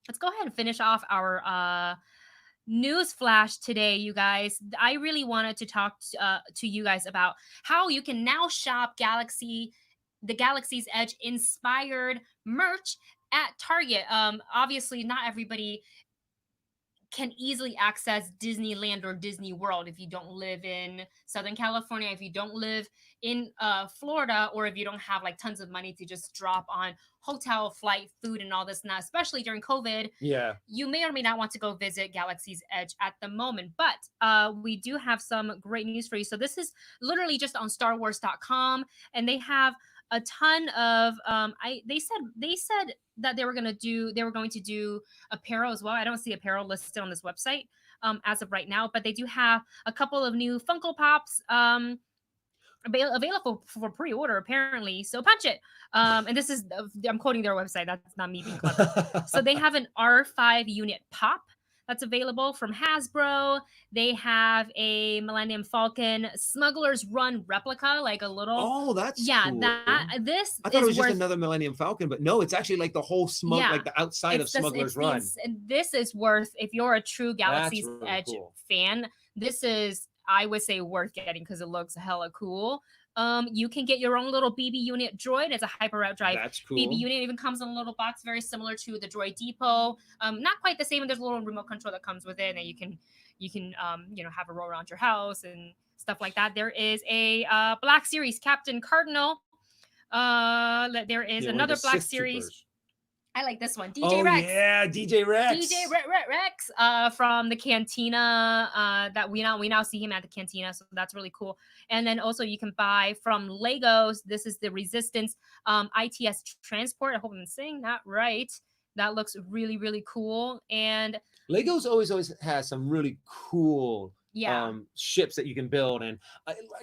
let's go ahead and finish off our news flash today, you guys. I really wanted to talk to you guys about how you can now shop the Galaxy's Edge inspired merch at Target. Obviously, not everybody can easily access Disneyland or Disney World if you don't live in Southern California, if you don't live in Florida, or if you don't have like tons of money to just drop on hotel, flight, food, and all this. Now, especially during COVID, yeah, you may or may not want to go visit Galaxy's Edge at the moment. But we do have some great news for you. So this is literally just on StarWars.com, and they have a ton of they said that they were going to do apparel as well. I don't see apparel listed on this website as of right now, but they do have a couple of new Funko Pops available for pre-order apparently. So punch it. And this is I'm quoting their website. That's not me being clever. So they have an R5 unit pop that's available from Hasbro. They have a Millennium Falcon Smuggler's Run replica, like a little. Oh, that's yeah. cool. This I thought is it was worth, just another Millennium Falcon, but no, it's actually like the whole like the outside of Smuggler's Run. This is worth, if you're a true Galaxy's really Edge cool. fan, this is, I would say, worth getting because it looks hella cool. You can get your own little BB unit droid. It's a hyper route drive. That's cool. BB unit even comes in a little box, very similar to the Droid Depot. Not quite the same. There's a little remote control that comes with it, and you can have a roll around your house and stuff like that. There is a Black Series Captain Cardinal. There is another Black Series. Troopers. I like this one, DJ Rex. Yeah, DJ Rex. DJ Rex from the Cantina. That we now see him at the Cantina, so that's really cool. And then also you can buy from Legos. This is the Resistance ITS Transport. I hope I'm saying that right. That looks really, really cool. And Legos always has some really cool ships that you can build, and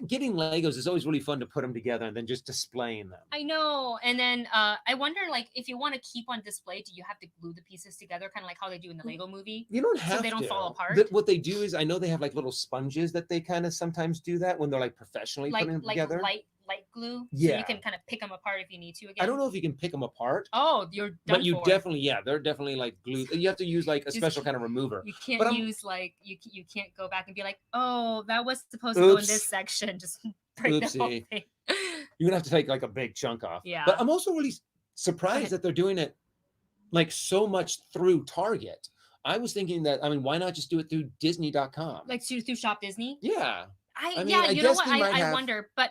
getting Legos is always really fun to put them together and then just displaying them. I know. And then I wonder, like, if you want to keep on display, do you have to glue the pieces together, kind of like how they do in the Lego movie? You don't have to. So they don't fall apart. What they do is, I know they have like little sponges that they kind of sometimes do that when they're like professionally putting them together. Light glue. Yeah. So you can kind of pick them apart if you need to again. I don't know if you can pick them apart. Oh, you're done But you for. definitely, they're definitely like glue. You have to use like a special kind of remover. You can't use like, you can't go back and be like, oh, that was supposed to go in this section. Just break the whole thing. You're gonna have to take like a big chunk off. Yeah. But I'm also really surprised that they're doing it like so much through Target. I was thinking that, I mean, why not just do it through Disney.com? Like through Shop Disney? Yeah. I you know what? I wonder, but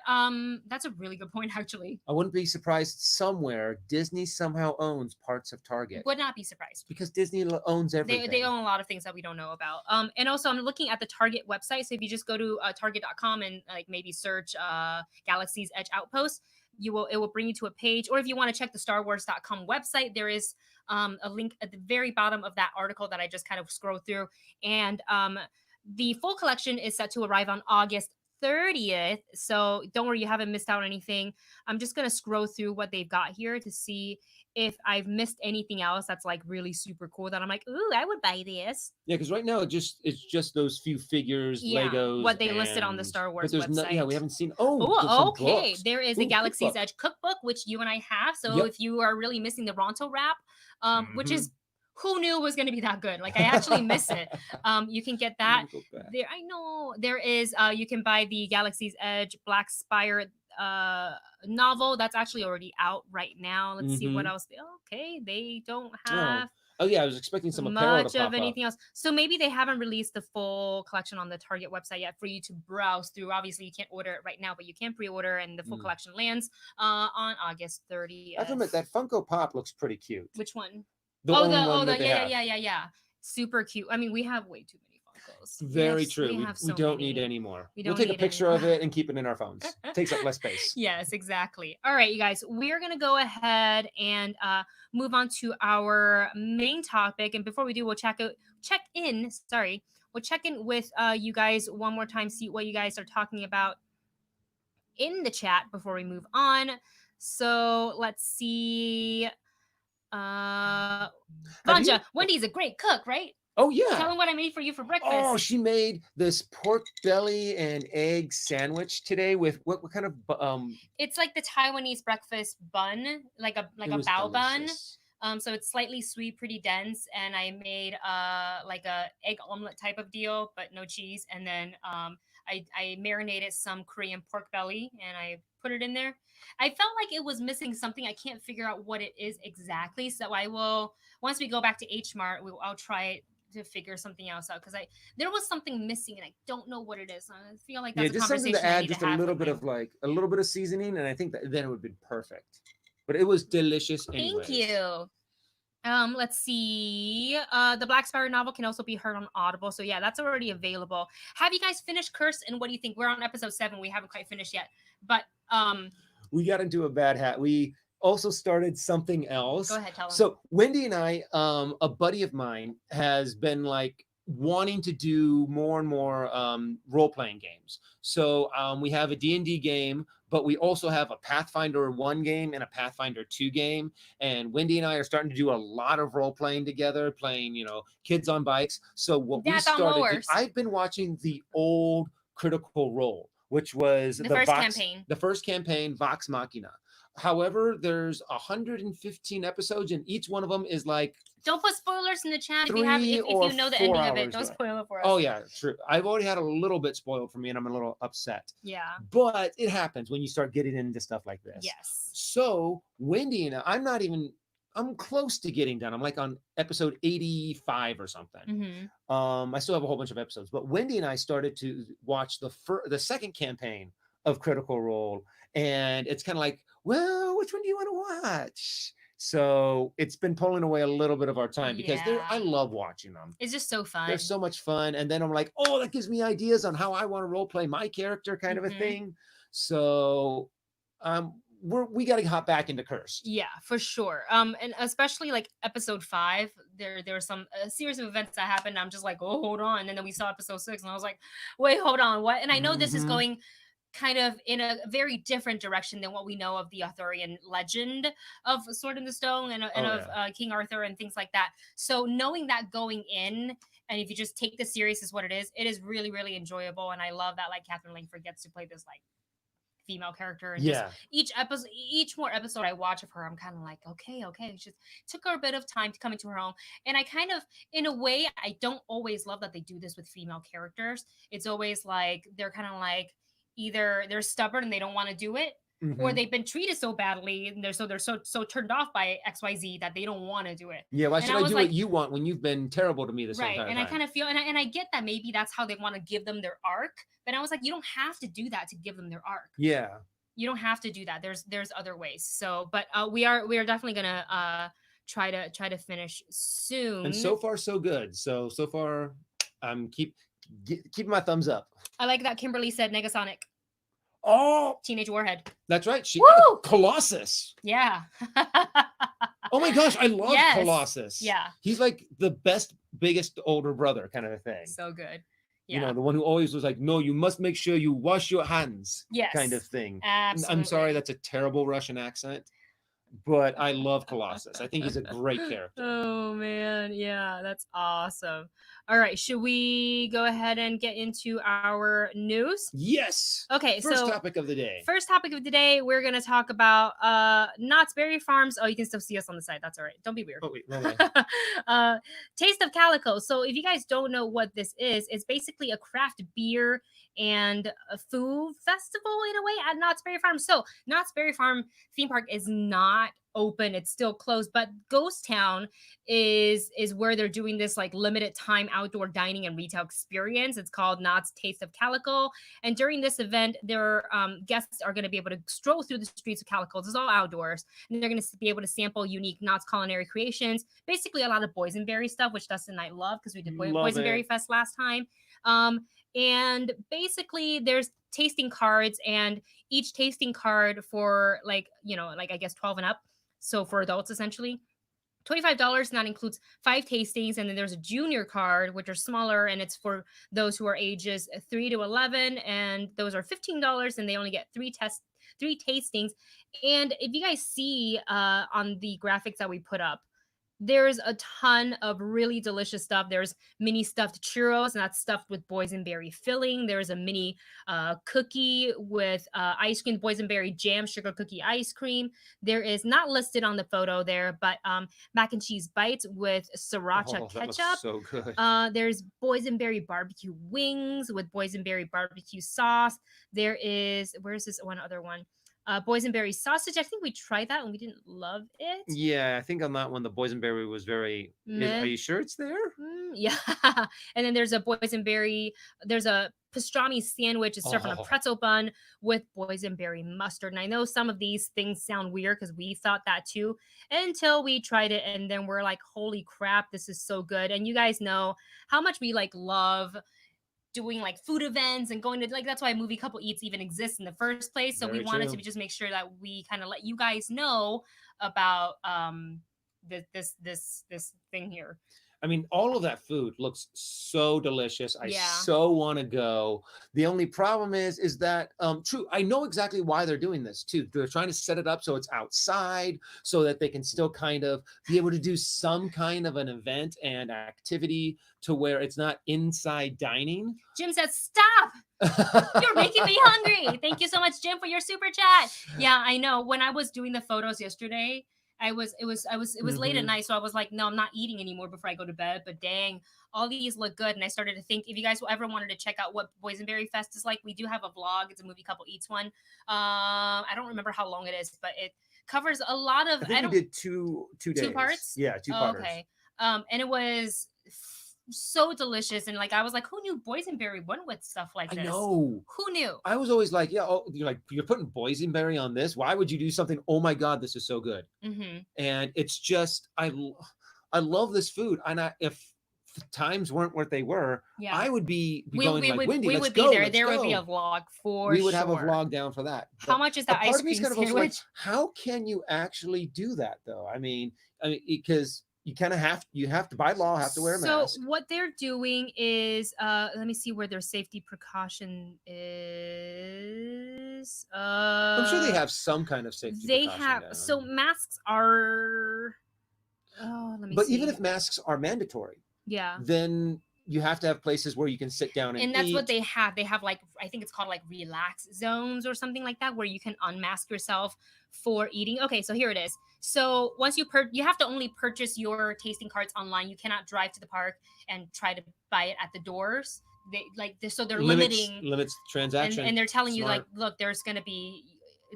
that's a really good point, actually. I wouldn't be surprised somewhere Disney somehow owns parts of Target. Would not be surprised. Because Disney owns everything. They own a lot of things that we don't know about. And also I'm looking at the Target website. So if you just go to Target.com and like maybe search Galaxy's Edge Outpost, it will bring you to a page. Or if you want to check the StarWars.com website, there is a link at the very bottom of that article that I just kind of scrolled through. And the full collection is set to arrive on August 30th. So don't worry, you haven't missed out on anything. I'm just going to scroll through what they've got here to see if I've missed anything else that's like really super cool that I'm like, ooh, I would buy this. Yeah, because right now it's just those few figures, Legos. What they listed on the Star Wars website. We haven't seen. Okay. Books. There is a Galaxy's Edge cookbook, which you and I have. So if you are really missing the Ronto wrap, which is, who knew it was going to be that good? Like, I actually miss it. You can get that. There, I know. There is, you can buy the Galaxy's Edge Black Spire novel. That's actually already out right now. Let's see what else. Okay, they don't have... Oh yeah, I was expecting some apparel much to pop of anything up. else. So maybe they haven't released the full collection on the Target website yet for you to browse through. Obviously, you can't order it right now, but you can pre-order, and the full collection lands on August 30th. I have to admit, that Funko Pop looks pretty cute. Which one? Yeah. Super cute. I mean, we have way too many particles. Very We true. have We so don't many. need any more. We We'll don't take a need picture any of more. it and keep it in our phones. Takes up less space. Yes, exactly. All right, you guys, we're gonna go ahead and move on to our main topic. And before we do, we'll check in. Sorry, we'll check in with you guys one more time, see what you guys are talking about in the chat before we move on. So let's see. Vanja, Wendy's a great cook, right? Oh yeah. Tell them what I made for you for breakfast. Oh, she made this pork belly and egg sandwich today with what kind of It's like the Taiwanese breakfast bun, like a bao bun. So it's slightly sweet, pretty dense, and I made like a egg omelet type of deal, but no cheese. And then I marinated some Korean pork belly and I put it in there. I felt like it was missing something. I can't figure out what it is exactly. So I will, once we go back to H Mart, I'll try it to figure something else out, because there was something missing and I don't know what it is. I feel like that's a just conversation something to I add, need just to a have little with bit my- of like a little bit of seasoning, and I think that then it would be perfect. But it was delicious anyways. Thank you. Let's see. The Black Sparrow novel can also be heard on Audible. So yeah, that's already available. Have you guys finished Curse? And what do you think? We're on episode 7. We haven't quite finished yet. But we got into a bad hat. We also started something else. Go ahead, tell them. So Wendy and I, a buddy of mine has been like wanting to do more and more role-playing games. So we have a D&D game, but we also have a Pathfinder 1 game and a Pathfinder 2 game. And Wendy and I are starting to do a lot of role-playing together, playing, Kids on Bikes. So what we started, I've been watching the old Critical Role, which was the first campaign, Vox Machina. However, there's 115 episodes, and each one of them is like. Don't put spoilers in the chat if you know the ending of it. Don't spoil it for us. Oh yeah, true. I've already had a little bit spoiled for me, and I'm a little upset. Yeah. But it happens when you start getting into stuff like this. Yes. So Wendy and I'm close to getting done. I'm like on episode 85 or something. Mm-hmm. I still have a whole bunch of episodes, but Wendy and I started to watch the second campaign of Critical Role, and it's kind of like, well, which one do you want to watch? So it's been pulling away a little bit of our time because I love watching them. It's just so fun. They're so much fun. And then I'm like, oh, that gives me ideas on how I want to role play my character, kind of a thing. So we got to hop back into Curse. Yeah, for sure. And especially like episode 5, there was a series of events that happened. I'm just like, oh, hold on. And then we saw episode 6 and I was like, wait, hold on, what? And I know this is going kind of in a very different direction than what we know of the Arthurian legend of Sword in the Stone and of King Arthur and things like that. So knowing that going in, and if you just take the series as what it is really, really enjoyable. And I love that like Catherine Langford gets to play this like female character, and just each more episode I watch of her, I'm kind of like, okay, it just took her a bit of time to come into her own. And I kind of, in a way, I don't always love that they do this with female characters. It's always like they're kind of like either they're stubborn and they don't want to do it, or they've been treated so badly and they're so turned off by XYZ that they don't want to do it. Yeah, why should I do what you want when you've been terrible to me this entire time? And I kind of feel, and I get that maybe that's how they want to give them their arc, but I was like, you don't have to do that to give them their arc. Yeah, you don't have to do that. There's other ways. So, but we are definitely gonna try to finish soon. And so far so good. So far, I'm keeping my thumbs up. I like that Kimberly said Negasonic. Oh, Teenage Warhead. That's right. Woo! Colossus. Yeah. Oh my gosh, I love Colossus. Yeah. He's like the biggest older brother kind of a thing. So good. Yeah. You know, the one who always was like, no, you must make sure you wash your hands. Yes. Kind of thing. Absolutely. I'm sorry, that's a terrible Russian accent, but I love Colossus. I think he's a great character. Oh man, yeah, that's awesome. All right, should we go ahead and get into our news? Yes. Okay, First topic of the day. First topic of the day, we're going to talk about Knott's Berry Farms. Oh, you can still see us on the side. That's all right. Don't be weird. Oh, wait, no way. Taste of Calico. So if you guys don't know what this is, it's basically a craft beer and a food festival in a way at Knott's Berry Farm. So Knott's Berry Farm theme park is not open, it's still closed, but Ghost Town is where they're doing this like limited time outdoor dining and retail experience. It's called Knott's Taste of Calico, and during this event, their guests are going to be able to stroll through the streets of Calico. This is all outdoors, and they're going to be able to sample unique Knott's culinary creations. Basically, a lot of boysenberry stuff, which Dustin and I love because we did Boysenberry Fest last time. And basically, there's tasting cards, and each tasting card for like, like I guess 12 and up. So for adults, essentially, $25, and that includes 5 tastings. And then there's a junior card, which are smaller, and it's for those who are ages 3 to 11, and those are $15, and they only get 3 tastings. And if you guys see on the graphics that we put up, there's a ton of really delicious stuff. There's mini stuffed churros, and that's stuffed with boysenberry filling. There's a mini cookie with ice cream, boysenberry jam, sugar cookie ice cream. There is, not listed on the photo there, but mac and cheese bites with sriracha ketchup. That looks so good. There's boysenberry barbecue wings with boysenberry barbecue sauce. There is, where's this one other one? Boysenberry sausage. I think we tried that and we didn't love it. Yeah, I think on that one the boysenberry was very. Are you sure it's there? Yeah. And then there's a boysenberry. There's a pastrami sandwich. It's served on a pretzel bun with boysenberry mustard. And I know some of these things sound weird because we thought that too until we tried it, and then we're like, holy crap, this is so good. And you guys know how much we like love doing like food events and going to, like, that's why Movie Couple Eats even exists in the first place. So we wanted to just make sure that we kind of let you guys know about this thing here. I mean, all of that food looks so delicious. I so want to go. The only problem is that, true, I know exactly why they're doing this too. They're trying to set it up so it's outside so that they can still kind of be able to do some kind of an event and activity to where it's not inside dining. Jim says, stop! You're making me hungry. Thank you so much, Jim, for your super chat. Yeah, I know. When I was doing the photos yesterday, it was late at night, so I was like, no, I'm not eating anymore before I go to bed. But dang, all these look good. And I started to think, if you guys ever wanted to check out what Boysenberry Fest is like, we do have a vlog. It's a Movie Couple Eats one. I don't remember how long it is, but it covers a lot of. I think we did two days. 2 parts. Yeah, 2 parts. Okay. And it was so delicious, and like I was like, who knew boysenberry went with stuff like this? I know. Who knew? I was always like, yeah, you're putting boysenberry on this. Why would you do something? Oh my God, this is so good. And it's just, I love this food. And if times weren't what they were, I would be going like, Wendy, let's go. There would be a vlog for We would have a vlog down for that. But how much is that ice cream sandwich? Like, how can you actually do that though? I mean, because you kind of have to, by law, have to wear a mask. So what they're doing is, let me see where their safety precaution is. I'm sure they have some kind of safety precaution. They have, so masks are, let me see. But even if masks are mandatory, then you have to have places where you can sit down and that's eat. What they have. They have like, I think it's called like relax zones or something like that, where you can unmask yourself for eating. Okay, so here it is. So once you have to only purchase your tasting cards online. You cannot drive to the park and try to buy it at the doors. They're limits transactions, and they're telling you like, look, there's gonna be.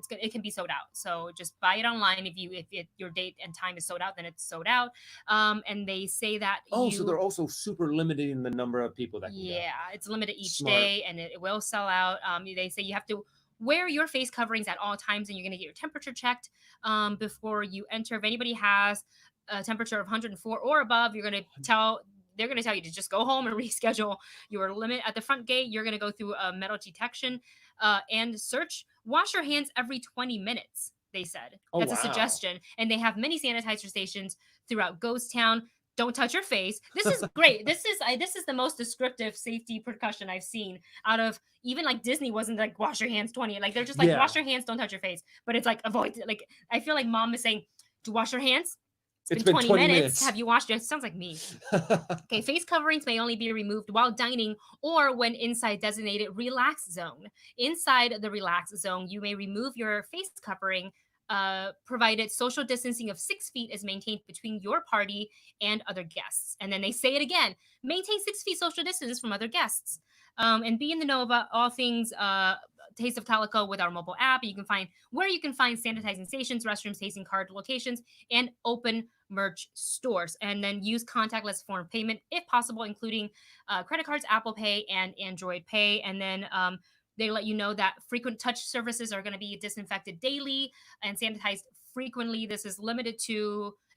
It can be sold out, so just buy it online. If your date and time is sold out, then it's sold out. And they say that so they're also super limiting the number of people that can go. It's limited each day, and it will sell out. They say you have to wear your face coverings at all times, and you're going to get your temperature checked before you enter. If anybody has a temperature of 104 or above, they're going to tell you to just go home and reschedule your limit. At the front gate, you're going to go through a metal detection and search. Wash your hands every 20 minutes, they said. That's a suggestion. And they have many sanitizer stations throughout Ghost Town. Don't touch your face. This is great. This is the most descriptive safety precaution I've seen out of, even like Disney wasn't like wash your hands 20. Like they're just like wash your hands, don't touch your face. But it's like avoid. Like I feel like mom is saying to wash your hands. It's been 20 minutes. Have you washed it? It sounds like me. Okay, face coverings may only be removed while dining or when inside designated relax zone. Inside the relax zone, you may remove your face covering provided social distancing of 6 feet is maintained between your party and other guests. And then they say it again, maintain 6 feet social distance from other guests. And be in the know about all things Taste of Calico with our mobile app. You can find where you can find sanitizing stations, restrooms, tasting card locations, and open merch stores. And then use contactless form of payment if possible, including credit cards, Apple Pay, and Android Pay. And then they let you know that frequent touch surfaces are going to be disinfected daily and sanitized frequently. This is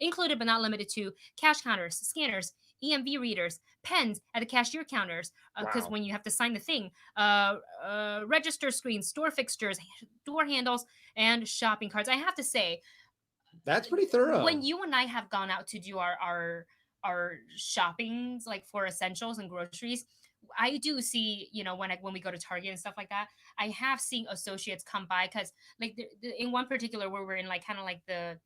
included but not limited to cash counters, scanners, EMV readers, pens at the cashier counters, because when you have to sign the thing, register screens, store fixtures, door handles, and shopping carts. I have to say, that's pretty thorough. When you and I have gone out to do our shoppings, like for essentials and groceries, I do see, when we go to Target and stuff like that, I have seen associates come by, because like in one particular where we're in like kind of like the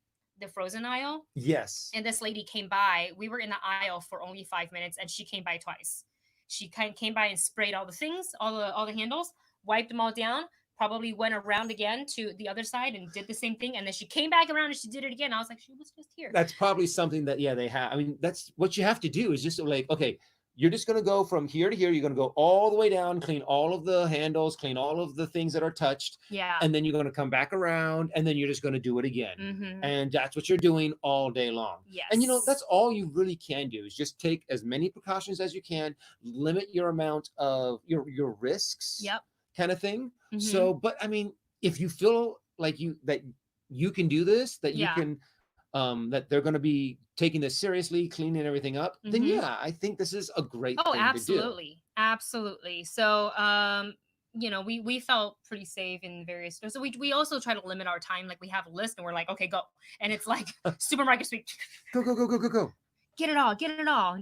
frozen aisle. Yes. And this lady came by. We were in the aisle for only 5 minutes, and she came by twice. She came by and sprayed all the things, all the handles, wiped them all down, probably went around again to the other side and did the same thing. And then she came back around and she did it again. I was like, she was just here. That's probably something that, they have. I mean, that's what you have to do, is just like, okay, you're just going to go from here to here. You're going to go all the way down, clean all of the handles, clean all of the things that are touched. Yeah. And then you're going to come back around, and then you're just going to do it again. Mm-hmm. And that's what you're doing all day long. Yes. And, that's all you really can do, is just take as many precautions as you can, limit your amount of your risks. Yep. Kind of thing. Mm-hmm. So, but I mean, if you feel like that you can do this, that you can, that they're going to be taking this seriously, cleaning everything up, then I think this is a great thing absolutely. to do. Absolutely. So, we felt pretty safe in various stores. So we also try to limit our time. Like we have a list and we're like, okay, go. And it's like supermarket sweep. Go. Get it all.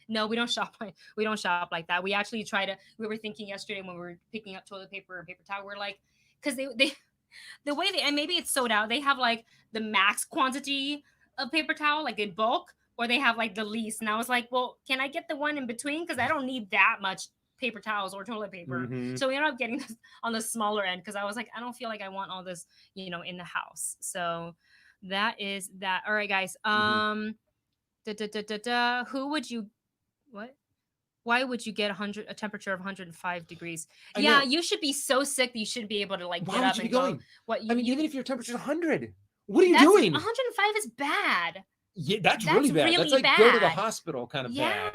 No, we don't shop like that. We actually we were thinking yesterday when we were picking up toilet paper and paper towel, we're like, because they the way and maybe it's sold out, they have like the max quantity of paper towel, like in bulk, or they have like the least. And I was like, well, can I get the one in between? Because I don't need that much paper towels or toilet paper. Mm-hmm. So we ended up getting this on the smaller end, because I was like, I don't feel like I want all this, in the house. So that is that. All right, guys. Who would you Why would you get a temperature of 105 degrees? You should be so sick that you shouldn't be able to like get up and go. Even if your temperature's 100, what are you doing? 105 is bad. Yeah, that's really bad. Really that's like bad. Go to the hospital kind of bad.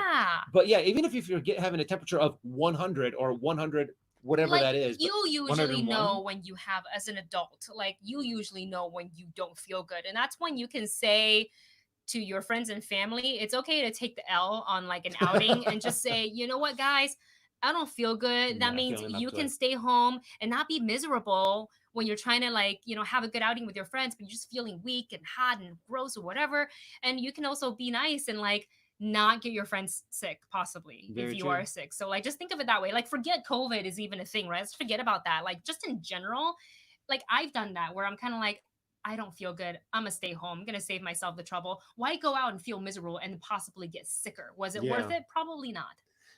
But even if you're having a temperature of 100 or 100, whatever like, that is. You usually know when you have, as an adult, like you usually know when you don't feel good. And that's when you can say to your friends and family, it's okay to take the L on like an outing and just say, you know what, guys, I don't feel good. That means you can stay home and not be miserable when you're trying to like, have a good outing with your friends, but you're just feeling weak and hot and gross or whatever. And you can also be nice and like not get your friends sick, possibly. Very if you true. Are sick. So like, just think of it that way. Like forget COVID is even a thing, right? Let's forget about that. Like just in general, like I've done that where I'm kind of like, I don't feel good. I'm going to stay home. I'm going to save myself the trouble. Why go out and feel miserable and possibly get sicker? Was it worth it? Probably not.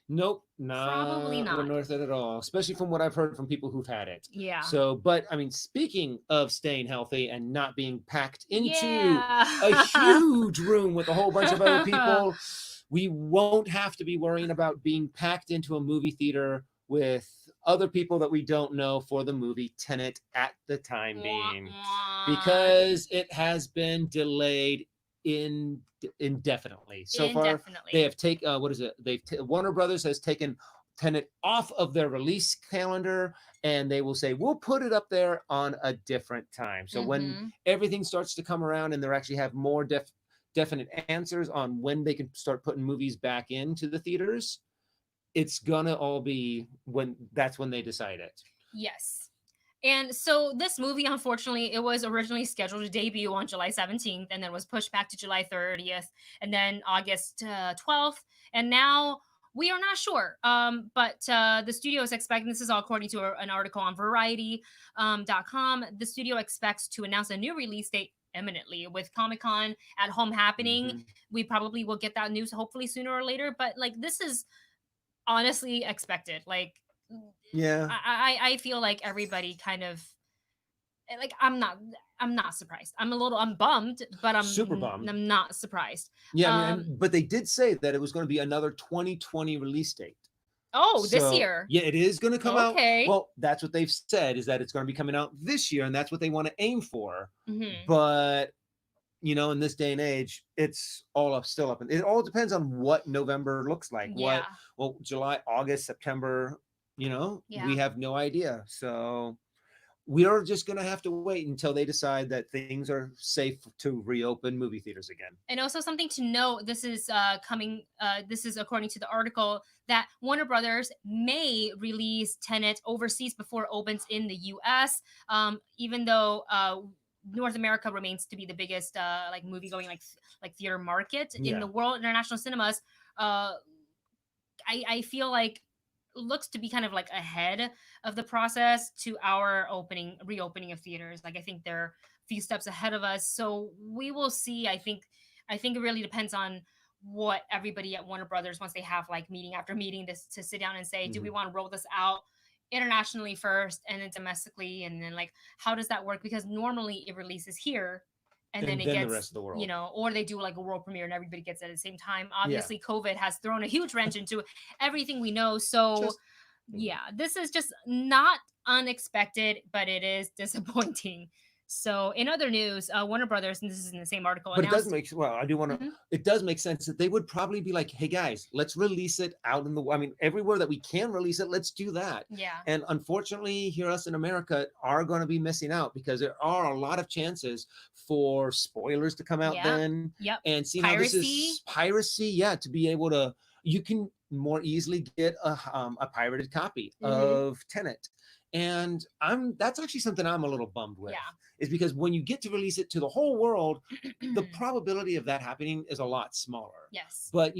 Nope. Probably not worth it at all, especially from what I've heard from people who've had it. Yeah. So, but I mean, speaking of staying healthy and not being packed into a huge room with a whole bunch of other people, we won't have to be worrying about being packed into a movie theater with other people that we don't know for the movie Tenet at the time being, because it has been delayed indefinitely. So far, they have taken Warner Brothers has taken Tenet off of their release calendar, and they will say we'll put it up there on a different time. So when everything starts to come around and they actually have more definite answers on when they can start putting movies back into the theaters, it's gonna all be when they decide it. Yes. And so this movie, unfortunately, it was originally scheduled to debut on July 17th and then was pushed back to July 30th and then August 12th. And now we are not sure. But the studio is expecting, this is all according to an article on Variety.com. The studio expects to announce a new release date imminently. With Comic-Con at home happening, we probably will get that news hopefully sooner or later. But like, this is honestly expected. Like, I feel like everybody kind of like, I'm not surprised. I'm bummed, but I'm super bummed. I'm not surprised. Yeah, but they did say that it was going to be another 2020 release date. Oh, this So year. yeah, it is going to come out. Okay. Well, that's what they've said, is that it's going to be coming out this year, and that's what they want to aim for. Mm-hmm. But in this day and age, it's all up, still up, and it all depends on what November looks like. Yeah. July, August, September. Yeah. We have no idea. So we are just going to have to wait until they decide that things are safe to reopen movie theaters again. And also something to note, this is coming, this is according to the article, that Warner Brothers may release Tenet overseas before it opens in the US, even though North America remains to be the biggest like movie going like theater market in the world. International cinemas, I feel like looks to be kind of like ahead of the process to our reopening of theaters. Like I think they're a few steps ahead of us, so we will see. I think it really depends on what everybody at Warner Brothers, once they have like meeting after meeting to sit down and say, do we want to roll this out internationally first and then domestically, and then like how does that work? Because normally it releases here and then it gets the rest of the world, or they do like a world premiere and everybody gets it at the same time. Obviously COVID has thrown a huge wrench into everything we know, so this is just not unexpected, but it is disappointing. So in other news, Warner Brothers, and this is in the same article, but it does make I do want to it does make sense that they would probably be like, hey guys, let's release it out in the, I mean, everywhere that we can release it, let's do that. And unfortunately here, us in America are going to be missing out, because there are a lot of chances for spoilers to come out then. And see how this is piracy, to be able to, you can more easily get a pirated copy of Tenet. And that's actually something I'm a little bummed with, is because when you get to release it to the whole world, the probability of that happening is a lot smaller. But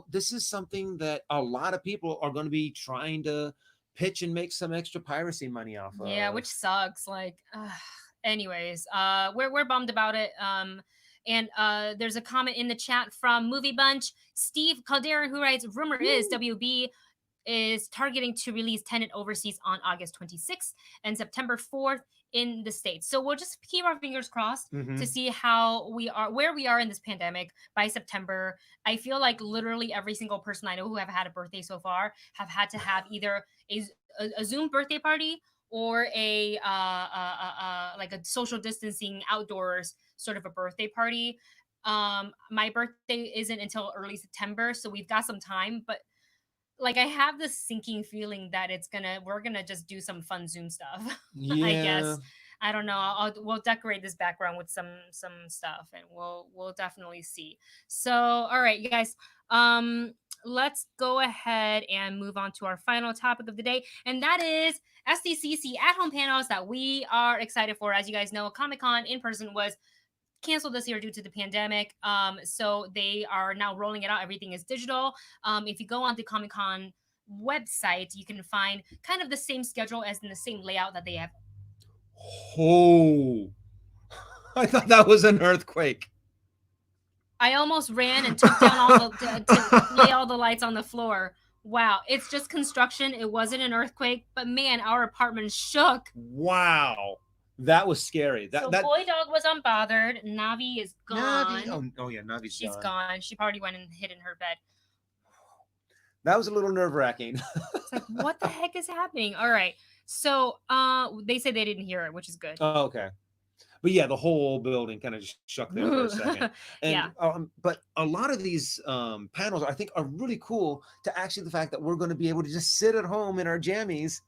this is something that a lot of people are going to be trying to pitch and make some extra piracy money off of. Which sucks. Like, anyways, we're bummed about it. And there's a comment in the chat from Movie Bunch, Steve Calderon, who writes, rumor is WB is targeting to release Tenet overseas on August 26th and September 4th in the States. So we'll just keep our fingers crossed to see where we are in this pandemic by September. I feel like literally every single person I know who have had a birthday so far have had to have either a Zoom birthday party or a like a social distancing outdoors sort of a birthday party. My birthday isn't until early September, so we've got some time, but like I have this sinking feeling that we're gonna just do some fun Zoom stuff. I guess. I don't know. We'll decorate this background with some stuff, and we'll definitely see. So, all right, you guys. Let's go ahead and move on to our final topic of the day, and that is SDCC at-home panels that we are excited for. As you guys know, Comic-Con in person was canceled this year due to the pandemic. So they are now rolling it out. Everything is digital. If you go on the Comic-Con website, you can find kind of the same schedule as in the same layout that they have. Oh, I thought that was an earthquake. I almost ran and took down all to lay all the lights on the floor. Wow, it's just construction. It wasn't an earthquake, but man, our apartment shook. Wow. That was scary. Boy dog was unbothered. Navi is gone. Navi's She's gone. She probably went and hid in her bed. That was a little nerve-wracking. It's like, what the heck is happening? All right. So they say they didn't hear it, which is good. Oh, okay. But yeah, the whole building kind of just shook there for a second. And, but a lot of these panels, I think, are really cool to actually the fact that we're going to be able to just sit at home in our jammies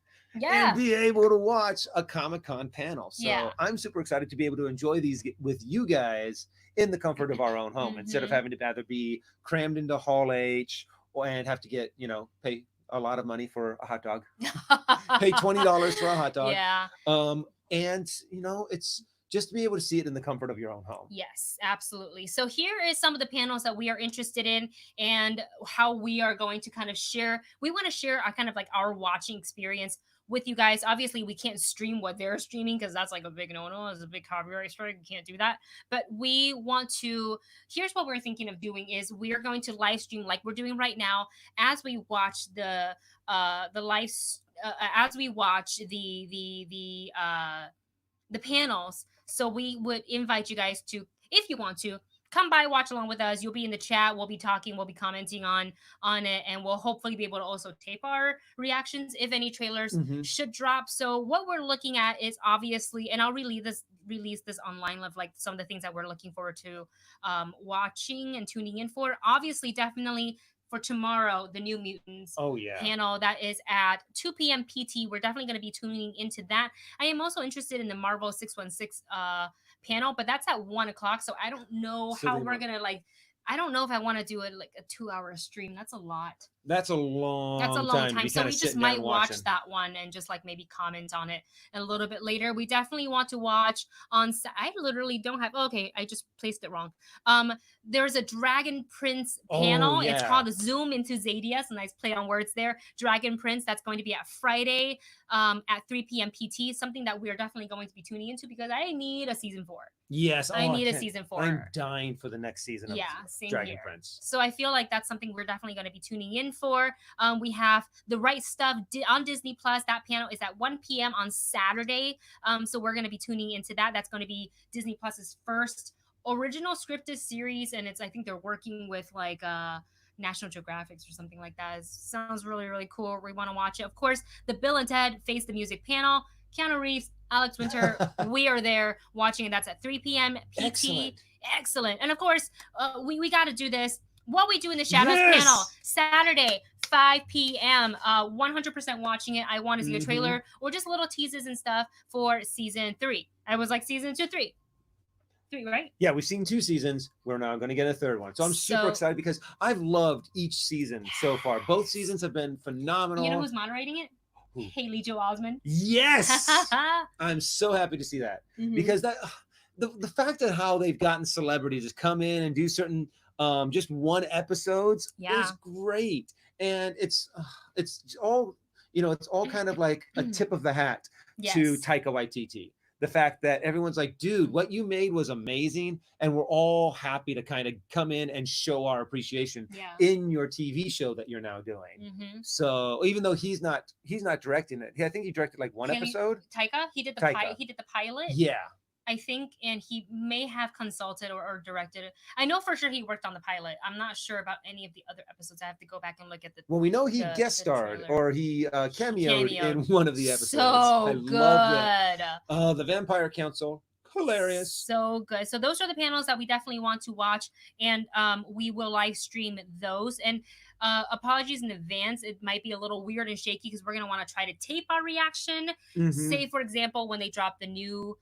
and be able to watch a Comic-Con panel. So I'm super excited to be able to enjoy these with you guys in the comfort of our own home instead of having to either be crammed into Hall H and have to get, pay a lot of money for a hot dog, pay $20 for a hot dog. And, it's just to be able to see it in the comfort of your own home. Yes, absolutely. So here is some of the panels that we are interested in and how we are going to kind of share. We want to share our kind of like our watching experience with you guys. Obviously, we can't stream what they're streaming because that's like a big no-no. It's a big copyright strike. We can't do that. But we want to, here's what we're thinking of doing is we are going to live stream like we're doing right now as we watch the panels. So we would invite you guys to, if you want to, come by, watch along with us. You'll be in the chat. We'll be talking. We'll be commenting on it, and we'll hopefully be able to also tape our reactions if any trailers should drop. So what we're looking at is obviously, and I'll release this online of like some of the things that we're looking forward to watching and tuning in for. Obviously, definitely for tomorrow, the New Mutants panel that is at 2 p.m. PT. We're definitely going to be tuning into that. I am also interested in the Marvel 616 panel, but that's at 1 o'clock. So I don't know how we're going to like, I don't know if I want to do it like a 2-hour stream. That's a lot. That's a long time. So we just might watch that one and just like maybe comment on it a little bit later. We definitely want to watch on. I literally don't have. Okay, I just placed it wrong. There's a Dragon Prince panel. It's called Zoom into Zadius. A nice play on words there. Dragon Prince. That's going to be at Friday at 3 p.m. PT. Something that we are definitely going to be tuning into because I need a season 4. Yes, I need a season 4. I'm dying for the next season of Dragon Prince. So I feel like that's something we're definitely going to be tuning in for. We have The Right Stuff on Disney Plus. That panel is at 1 p.m. on Saturday. So we're going to be tuning into that. That's going to be Disney Plus's first original scripted series, and I think they're working with like National Geographics or something like that. It sounds really, really cool. We want to watch it. Of course, the Bill and Ted Face the Music panel. Keanu Reeves, Alex Winter, we are there watching it. That's at 3 p.m. PT. Excellent. And of course, we got to do this. What We Do in the Shadows panel, Saturday, 5 p.m. 100% watching it. I want to see a trailer or just little teases and stuff for season 3. I was like season 2, 3. 3, right? Yeah, we've seen 2 seasons. We're now going to get a 3rd one. So I'm super excited because I've loved each season so far. Both seasons have been phenomenal. You know who's moderating it? Haley Joel Osment. Yes. I'm so happy to see that because that the fact that how they've gotten celebrities to come in and do certain just one episodes is great. And it's all, it's all kind of like a tip of the hat to Taika Waititi. The fact that everyone's like, dude, what you made was amazing. And we're all happy to kind of come in and show our appreciation in your TV show that you're now doing. So even though he's not directing it, I think he directed like one episode. Taika, he did the pilot. Yeah. I think, and he may have consulted or directed it. I know for sure he worked on the pilot. I'm not sure about any of the other episodes. I have to go back and look at the. Well, we know he guest starred or he cameoed in one of the episodes. So good. Loved it. The Vampire Council, hilarious. So good. So those are the panels that we definitely want to watch, and we will live stream those. And apologies in advance. It might be a little weird and shaky because we're gonna want to try to tape our reaction. Say, for example, when they drop the new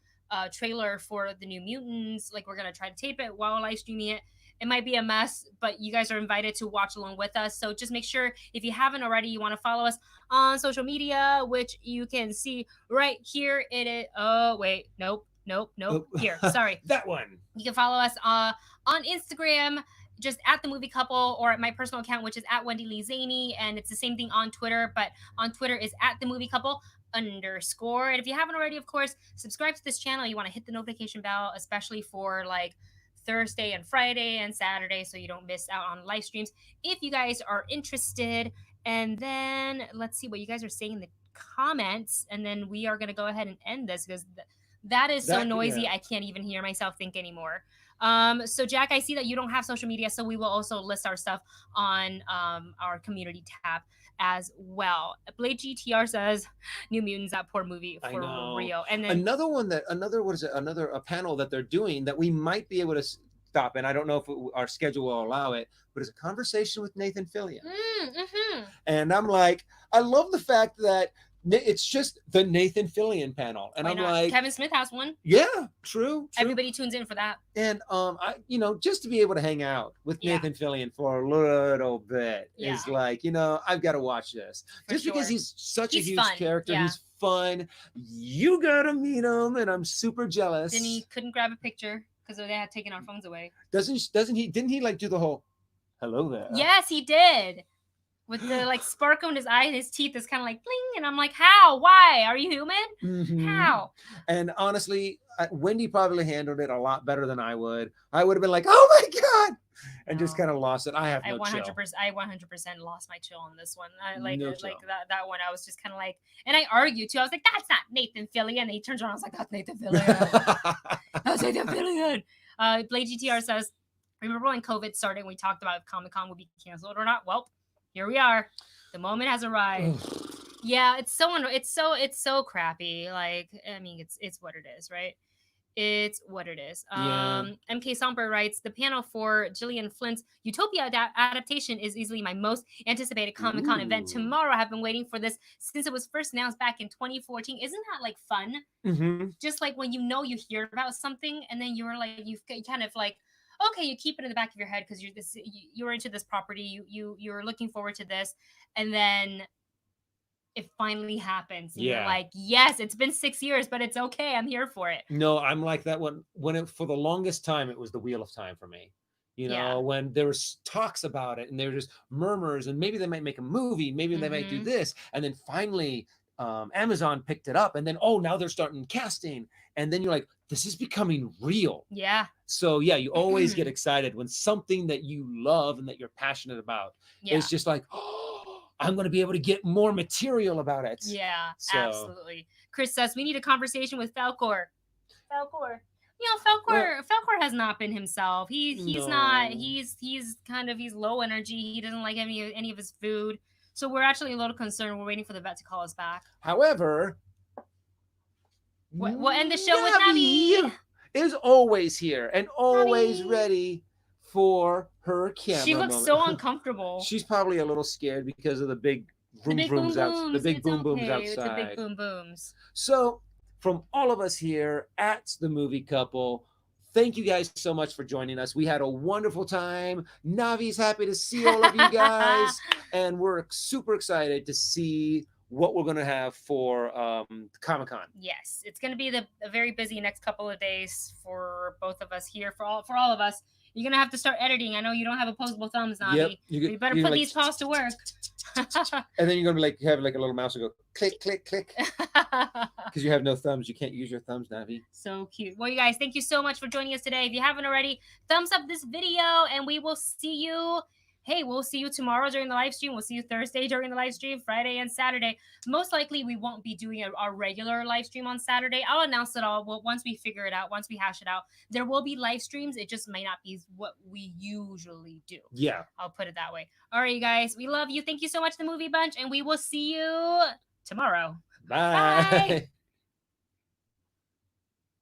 trailer for the New Mutants, like we're gonna try to tape it while live streaming it. It might be a mess, but you guys are invited to watch along with us. So just make sure, if you haven't already, you want to follow us on social media, which you can see right here. It is. Oh wait, nope. Here, sorry. That one. You can follow us on Instagram, just at The Movie Couple, or at my personal account, which is at Wendy Lee Zaney, and it's the same thing on Twitter, but on Twitter is at The Movie Couple _. And if you haven't already, of course, subscribe to this channel. You want to hit the notification bell, especially for like Thursday and Friday and Saturday, so you don't miss out on live streams if you guys are interested. And then let's see what you guys are saying in the comments, and then we are going to go ahead and end this because that is so noisy. I can't even hear myself think anymore. So Jack, I see that you don't have social media, so we will also list our stuff on our community tab as well. Blade GTR says New Mutants, that poor movie for real. And then another panel that they're doing that we might be able to stop, and I don't know if our schedule will allow it, but it's a conversation with Nathan Fillion. And I'm like, I love the fact that it's just the Nathan Fillion panel, and I'm like, Kevin Smith has one. Yeah, true. Everybody tunes in for that. And I, just to be able to hang out with Nathan Fillion for a little bit is like, I've got to watch this because he's such a huge character. He's fun. You gotta meet him, and I'm super jealous. Then he couldn't grab a picture because they had taken our phones away. Doesn't he? Didn't he like do the whole hello there? Yes, he did. With the like sparkle in his eye and his teeth is kind of like bling, and I'm like, how? Why? Are you human? How? And honestly, Wendy probably handled it a lot better than I would. I would have been like, oh my god, and just kind of lost it. I have no chill. I 100% lost my chill on this one. I like that one. I was just kind of like, and I argued too. I was like, that's not Nathan Fillion. And he turns around. I was like, that's Nathan Fillion. That's Nathan Fillion. Blade GTR says, Remember when COVID started and we talked about if Comic-Con would be canceled or not? Well, here we are. The moment has arrived. Yeah, it's so crappy. Like, I mean, it's what it is, right? It's what it is. Yeah. MK Somber writes, the panel for Gillian Flint's Utopia adaptation is easily my most anticipated Comic-Con event Ooh. tomorrow. I've been waiting for this since it was first announced back in 2014. Isn't that like fun? Mm-hmm. Just like when you hear about something and then you're like, you kind of like, okay, you keep it in the back of your head because you're into this property, you're looking forward to this, and then it finally happens and you're like, yes, it's been 6 years, but it's okay, I'm here for it. No, I'm like that for the longest time it was the Wheel of Time for me. You know, when there was talks about it and there were just murmurs and maybe they might make a movie, maybe they might do this, and then finally Amazon picked it up, and then now they're starting casting, and then you're like, this is becoming real. Yeah. So yeah, you always get excited when something that you love and that you're passionate about is just like, I'm going to be able to get more material about it. Yeah, absolutely. Chris says we need a conversation with Falcor. You know, Falcor has not been himself. He's not. He's low energy. He doesn't like any of his food. So we're actually a little concerned. We're waiting for the vet to call us back. However, we'll end the show with Navi. Is always here and always ready for her camera. She looks so uncomfortable. She's probably a little scared because of the big booms outside. The big boom booms outside. The big boom booms. So, from all of us here at The Movie Couple, thank you guys so much for joining us. We had a wonderful time. Navi's happy to see all of you guys, and we're super excited to see what we're going to have for Comic-Con. Yes, it's going to be a very busy next couple of days for both of us here, for all of us. You're going to have to start editing. I know you don't have opposable thumbs, Navi. Yep. You better put these paws to work. And then you're going to be have a little mouse and go click, click, click. Because you have no thumbs. You can't use your thumbs, Navi. So cute. Well, you guys, thank you so much for joining us today. If you haven't already, thumbs up this video, and we will see you. Hey, we'll see you tomorrow during the live stream. We'll see you Thursday during the live stream, Friday and Saturday. Most likely, we won't be doing our regular live stream on Saturday. I'll announce it all once we figure it out, once we hash it out. There will be live streams. It just may not be what we usually do. Yeah. I'll put it that way. All right, you guys. We love you. Thank you so much, The Movie Bunch, and we will see you tomorrow. Bye. Bye.